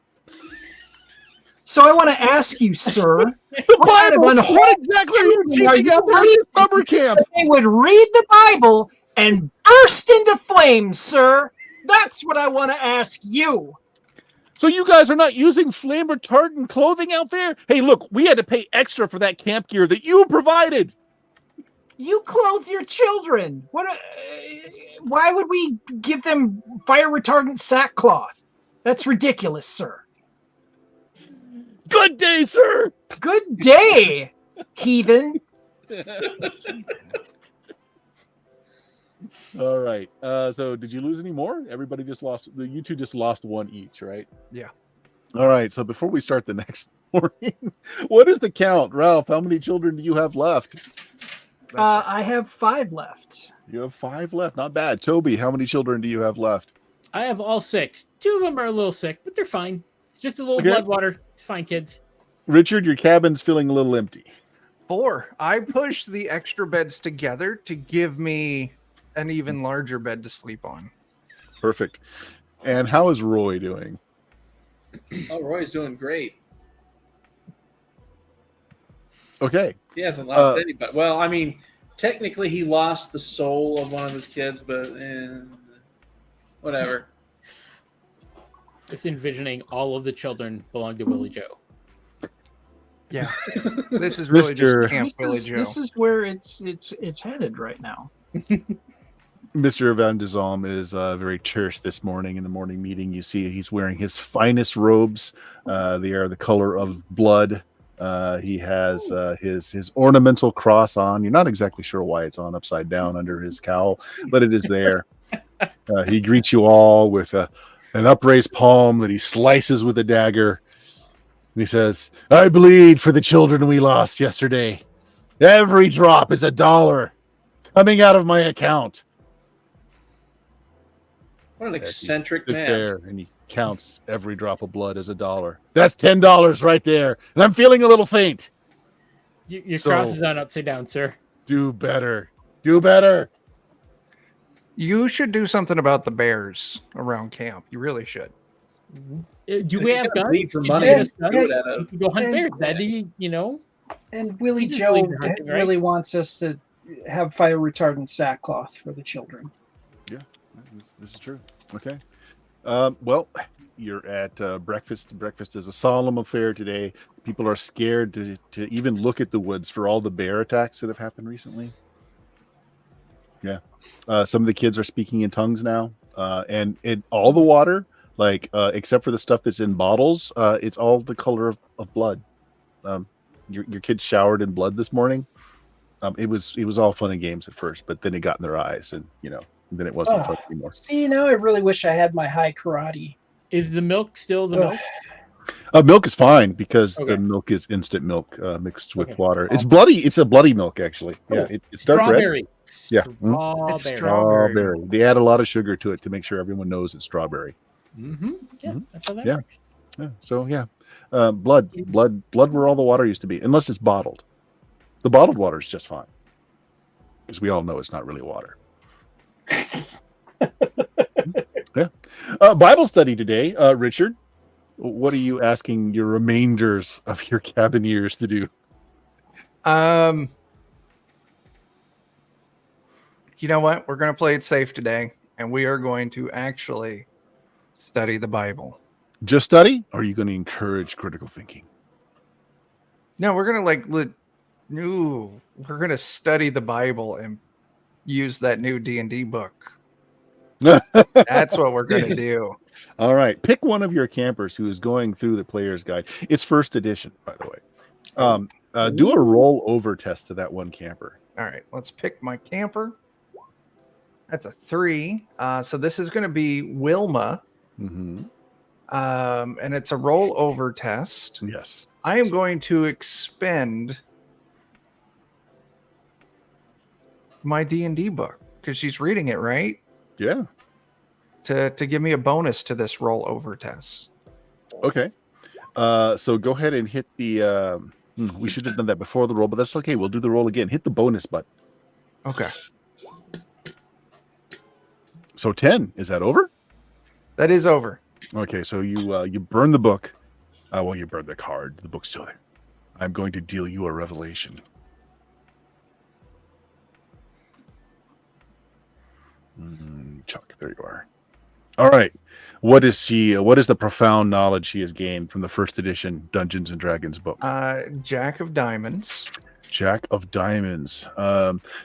So I want to ask you, sir, The what kind of Bible? unholy What exactly are you reason are teaching you out there in summer camp? they would read the Bible and burst into flames, sir? That's what I want to ask you. So you guys are not using flame retardant clothing out there? Hey, look, we had to pay extra for that camp gear that you provided. You clothe your children. Why would we give them fire retardant sackcloth? That's ridiculous, sir. Good day, sir. Good day, heathen. All right. So did you lose any more? Everybody just lost. You two just lost one each, right? Yeah. All right. So before we start the next morning, what is the count? Ralph, how many children do you have left? I have 5 left. You have 5 left. Not bad. Toby, how many children do you have left? I have all 6. 2 of them are a little sick, but they're fine. It's just a little Okay. blood water. It's fine, kids. Richard, your cabin's feeling a little empty. 4. I pushed the extra beds together to give me an even larger bed to sleep on. Perfect. And how is Roy doing? Oh, Roy's doing great. Okay. He hasn't lost anybody. Well, I mean, technically he lost the soul of one of his kids, but whatever. Just envisioning all of the children belong to Willie Joe. Yeah. This is really Mr. just Camp Willie Joe. This is where it's headed right now. Mr. Van de Zalm is very terse this morning in the morning meeting. You see he's wearing his finest robes. They are the color of blood. He has his ornamental cross on. You're not exactly sure why it's on upside down under his cowl, but it is there. He greets you all with an upraised palm that he slices with a dagger. And he says, I bleed for the children we lost yesterday. Every drop is $1 coming out of my account. What an eccentric Sit man. there and he counts every drop of blood as $1. That's $10 right there. And I'm feeling a little faint. Your So- cross is on upside down, sir. Do better. Do better. You should do something about the bears around camp. You really should. Do If we he's have gonna guns? bleed for Can you money, get us do guns? it at We can go hunt And- bears. That And Willie He just Joe believes in hunting, right? really wants us to have fire retardant sackcloth for the children. This is true. Okay. Well, you're at breakfast. Breakfast is a solemn affair today. People are scared to even look at the woods for all the bear attacks that have happened recently. Yeah. Some of the kids are speaking in tongues now. And all the water, like except for the stuff that's in bottles, it's all the color of blood. Your kids showered in blood this morning. It was all fun and games at first, but then it got in their eyes, and then it wasn't fun anymore. See, now I really wish I had my high karate. is the milk still the Ugh. milk? Milk is fine because Okay. the milk is instant milk mixed with Okay. water. It's bloody. It's a bloody milk, actually. Yeah, it's dark red. Strawberry. Yeah. It's Strawberry. strawberry. They add a lot of sugar to it to make sure everyone knows it's strawberry. Mm-hmm. Yeah, Mhm. that's how that Yeah. works. Yeah. So yeah, blood where all the water used to be, unless it's bottled. The bottled water is just fine, because we all know it's not really water. Yeah. Bible study today, Richard. What are you asking your remainders of your cabineers to do? You know what? We're going to play it safe today, and we are going to actually study the Bible. Just study, or are you going to encourage critical thinking? No, we're gonna we're gonna study the Bible and use that new D&D book. That's what we're gonna do. All right. Pick one of your campers who is going through the player's guide. It's first edition, by the way. Do a roll over test to that one camper. All right, let's pick my camper. That's a 3. So this is going to be Wilma, Mm-hmm. and it's a rollover test. Yes. I am going to expend my D&D book because she's reading it, right? Yeah. To give me a bonus to this rollover test. Okay. So go ahead and hit the. We should have done that before the roll, but that's okay. We'll do the roll again. Hit the bonus button. Okay. So 10. Is that over? That is over. Okay. So you burn the book. Well, you burn the card. The book's still there. I'm going to deal you a revelation. Chuck, there you are. All right. What is the profound knowledge she has gained from the first edition Dungeons and Dragons book? Jack of Diamonds. Jack of Diamonds.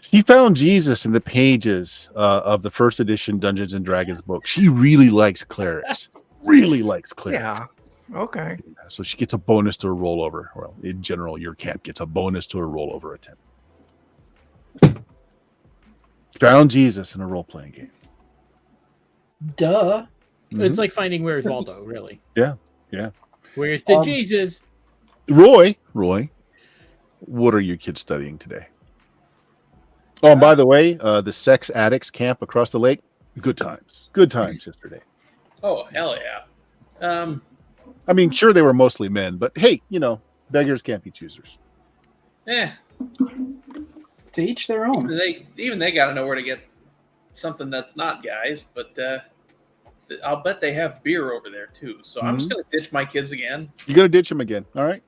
She found Jesus in the pages of the first edition Dungeons and Dragons book. She really likes clerics. Really likes clerics. Yeah. Okay. So she gets a bonus to a rollover. Well, in general, your camp gets a bonus to a rollover attempt. Found Jesus in a role-playing game. Duh. It's like finding Where's Waldo, really. Yeah, yeah. Where's the Jesus? Roy, what are your kids studying today? Oh, and by the way, the sex addicts camp across the lake, good times yesterday. Oh, hell yeah. I mean, sure, they were mostly men, but hey, beggars can't be choosers. Eh, To each their own. even they got to know where to get something that's not guys, but I'll bet they have beer over there too. So I'm just gonna ditch my kids again. You're gonna ditch them again, all right?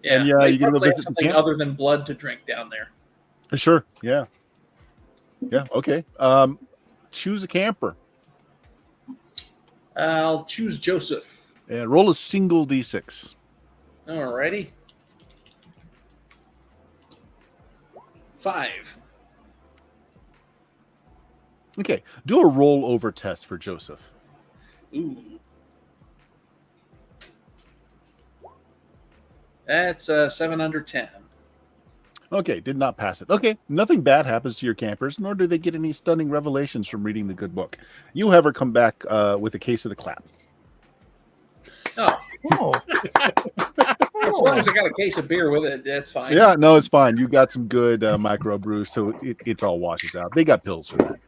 Yeah, And they you're gonna probably have visit the something camp? other than blood to drink down there. Sure, yeah, okay. Choose a camper I'll choose Joseph. and roll a single d6. Alrighty. 5. Okay, do a rollover test for Joseph. Ooh. That's 7 under 10. Okay, did not pass it. Okay, nothing bad happens to your campers, nor do they get any stunning revelations from reading the good book. You have her come back with a case of the clap. Oh, Oh. as long as I got a case of beer with it, that's fine. Yeah, no, it's fine. You got some good micro brews, so it's all washes out. They got pills for that.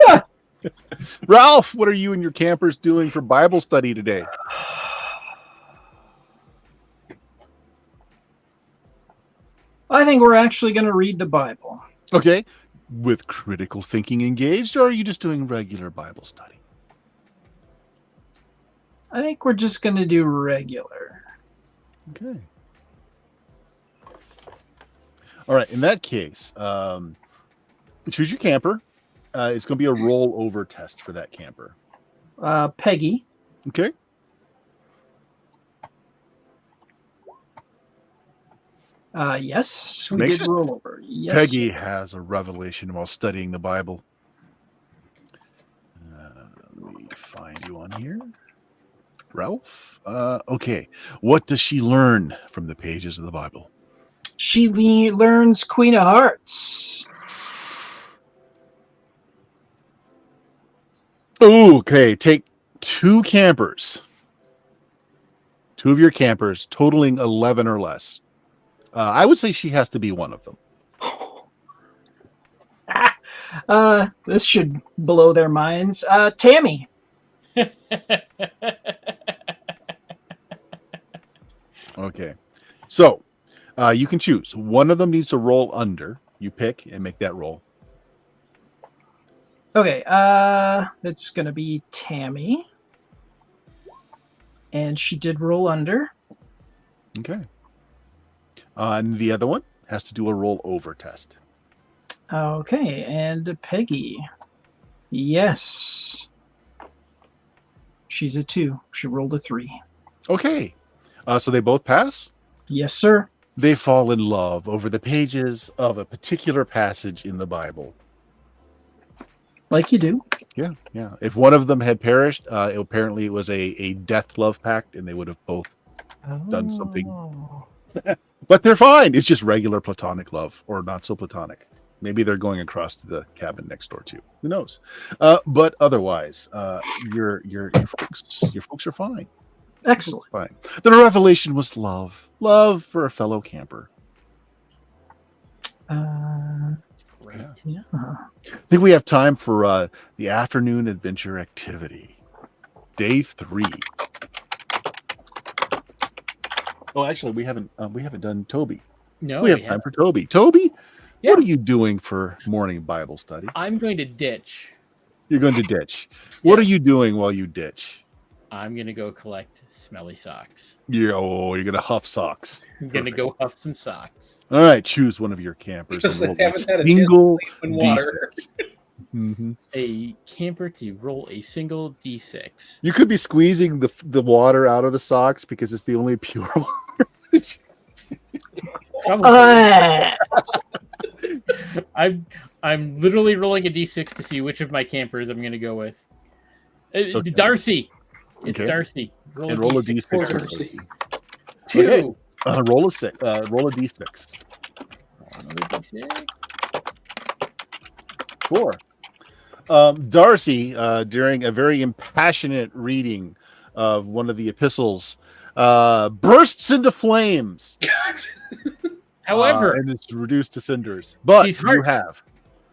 Yeah. Ralph, what are you and your campers doing for Bible study today? I think we're actually going to read the Bible. Okay, with critical thinking engaged, or are you just doing regular Bible study? I think we're just going to do regular. Okay. All right, in that case, choose your camper. It's going to be a rollover test for that camper. Peggy. Okay. Yes, we Makes did it. roll over. Yes. Peggy has a revelation while studying the Bible. Let me find you on here. Ralph? Okay. What does she learn from the pages of the Bible? She learns Queen of Hearts. Ooh, okay. Take two campers. Two of your campers, totaling 11 or less. I would say she has to be one of them. This should blow their minds. Tammy. Okay. So, you can choose. One of them needs to roll under. You pick and make that roll. Okay, it's going to be Tammy. And she did roll under. Okay. And the other one has to do a roll over test. Okay, and Peggy. Yes. She's a 2. She rolled a 3. Okay. So they both pass. Yes, sir. They fall in love over the pages of a particular passage in the Bible. Like you do. Yeah, yeah. If one of them had perished, apparently it was a death love pact, and they would have both done something. Oh. But they're fine. It's just regular platonic love, or not so platonic. Maybe they're going across to the cabin next door too. Who knows? But otherwise, your folks are fine. Excellent. Fine. The revelation was love for a fellow camper. Great. Yeah. Yeah. I think we have time for the afternoon adventure activity. Day 3. Oh, actually, we haven't done Toby. No, we have time for Toby. Toby, Yeah. what are you doing for morning Bible study? I'm going to ditch. You're going to ditch. What are you doing while you ditch? I'm going to go collect smelly socks. You're going to huff socks. I'm going to Perfect. go huff some socks. All right, choose one of your campers. Because and they roll haven't a had a chance to single sleep in water. D6. Mhm. A camper to roll a single D6. You could be squeezing the water out of the socks because it's the only pure water. Probably. I'm literally rolling a D6 to see which of my campers I'm going to go with. Okay. Darcy. It's Okay. Darcy. And roll a D6. for for Darcy. Darcy. 2. Okay. Roll a D6. Roll another D6. 4. Darcy, during a very impassionate reading of one of the epistles, bursts into flames. However, and it's reduced to cinders. But She's you hurt. have.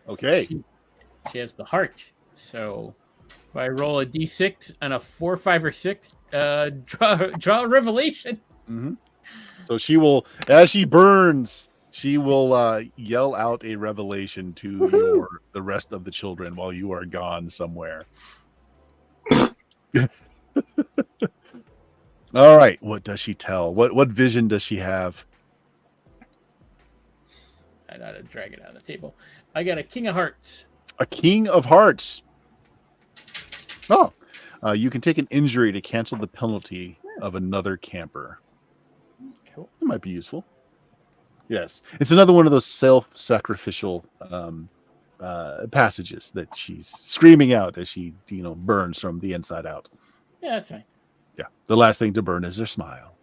Okay. she has the heart. So if I roll a D6 and a 4, 5, or 6, draw a revelation. Mhm. So she will, as she burns, she will yell out a revelation to the rest of the children while you are gone somewhere. All right. What does she tell? What vision does she have? I gotta drag it out of the table. I got a King of Hearts. A King of Hearts. Oh, you can take an injury to cancel the penalty of another camper. Cool. It might be useful. Yes, it's another one of those self-sacrificial passages that she's screaming out as she, burns from the inside out. Yeah, that's fine. Yeah, the last thing to burn is their smile.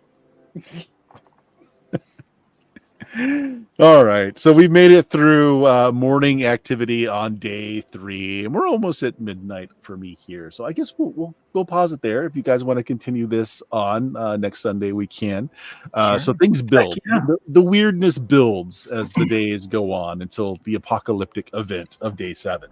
All right, so we made it through morning activity on day 3, and we're almost at midnight for me here. So I guess we'll pause it there. If you guys want to continue this on next Sunday, we can. Sure. So things build. yeah. The weirdness builds as the days go on until the apocalyptic event of day 7.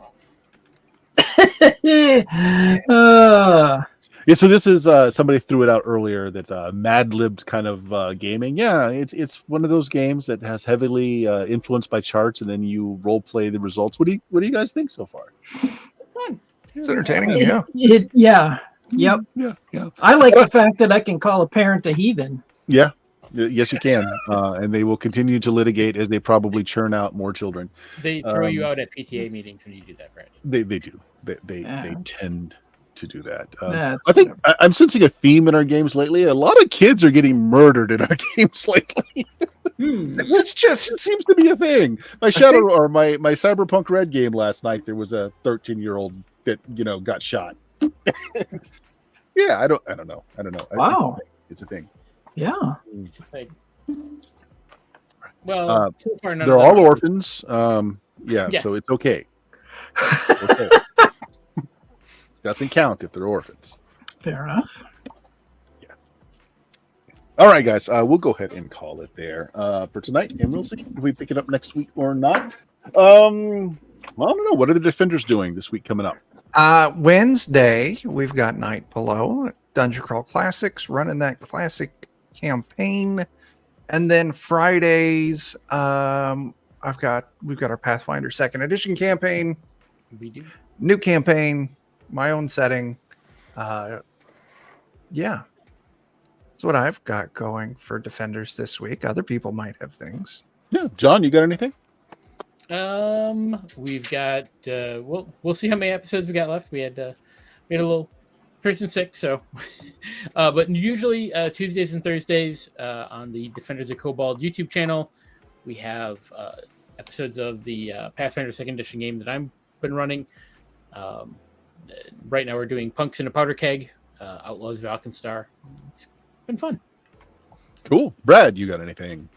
Yeah, so this is somebody threw it out earlier that Mad Libs kind of gaming. Yeah, it's one of those games that has heavily influenced by charts, and then you role play the results. What do you guys think so far? Fun. It's entertaining. Yeah. Yeah. Yep. Yeah. I like the fact that I can call a parent a heathen. Yeah. Yes, you can, and they will continue to litigate as they probably churn out more children. They throw you out at PTA meetings when you do that, Brad. They do. They Yeah. tend to do that. That's I think I'm sensing a theme in our games lately. A lot of kids are getting murdered in our games lately. It's It just seems to be a thing. My Shadow or my Cyberpunk Red game last night, there was a 13-year-old that got shot. Yeah, I don't know. Wow. It's a thing. Yeah. Like, well, so far none They're of them all are- orphans. Yeah, Yeah. so it's okay. Okay. Doesn't count if they're orphans. Fair enough. All right, guys, we'll go ahead and call it there for tonight, and we'll see if we pick it up next week or not. Well, I don't know. What are the Defenders doing this week coming up? Wednesday, we've got Night Below, Dungeon Crawl Classics, running that classic campaign. And then Fridays, we've got our Pathfinder 2nd Edition campaign, We do. new campaign, my own setting. Yeah. That's what I've got going for Defenders this week. Other people might have things. Yeah, John, you got anything? We've got we'll see how many episodes we got left. We had a little person sick, so. But usually Tuesdays and Thursdays on the Defenders of Cobalt YouTube channel, we have episodes of the Pathfinder 2nd Edition game that I've been running. Right now we're doing Punks in a Powder Keg, Outlaws of Alkenstar. It's been fun. Cool. Brad, you got anything?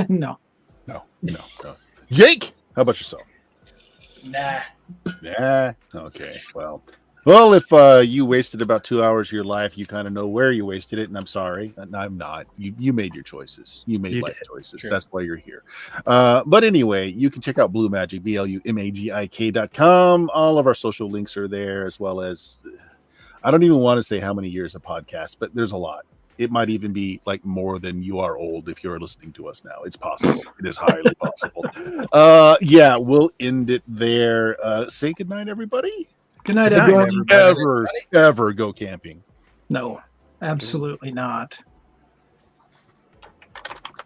No. No. Jake, how about yourself? Nah. Yeah. Okay. Well, if you wasted about 2 hours of your life, you kind of know where you wasted it, and I'm sorry. And I'm not. You made your choices. You made life choices. Sure. That's why you're here. But anyway, you can check out Blue Magic, BLUMAGIK.com. All of our social links are there, as well as, I don't even want to say how many years of podcast, but there's a lot. It might even be like more than you are old if you're listening to us now. It's possible. It is highly possible. Yeah, we'll end it there. Say goodnight, everybody. Good night, Good night, everyone. everybody. Ever go camping. No, absolutely not.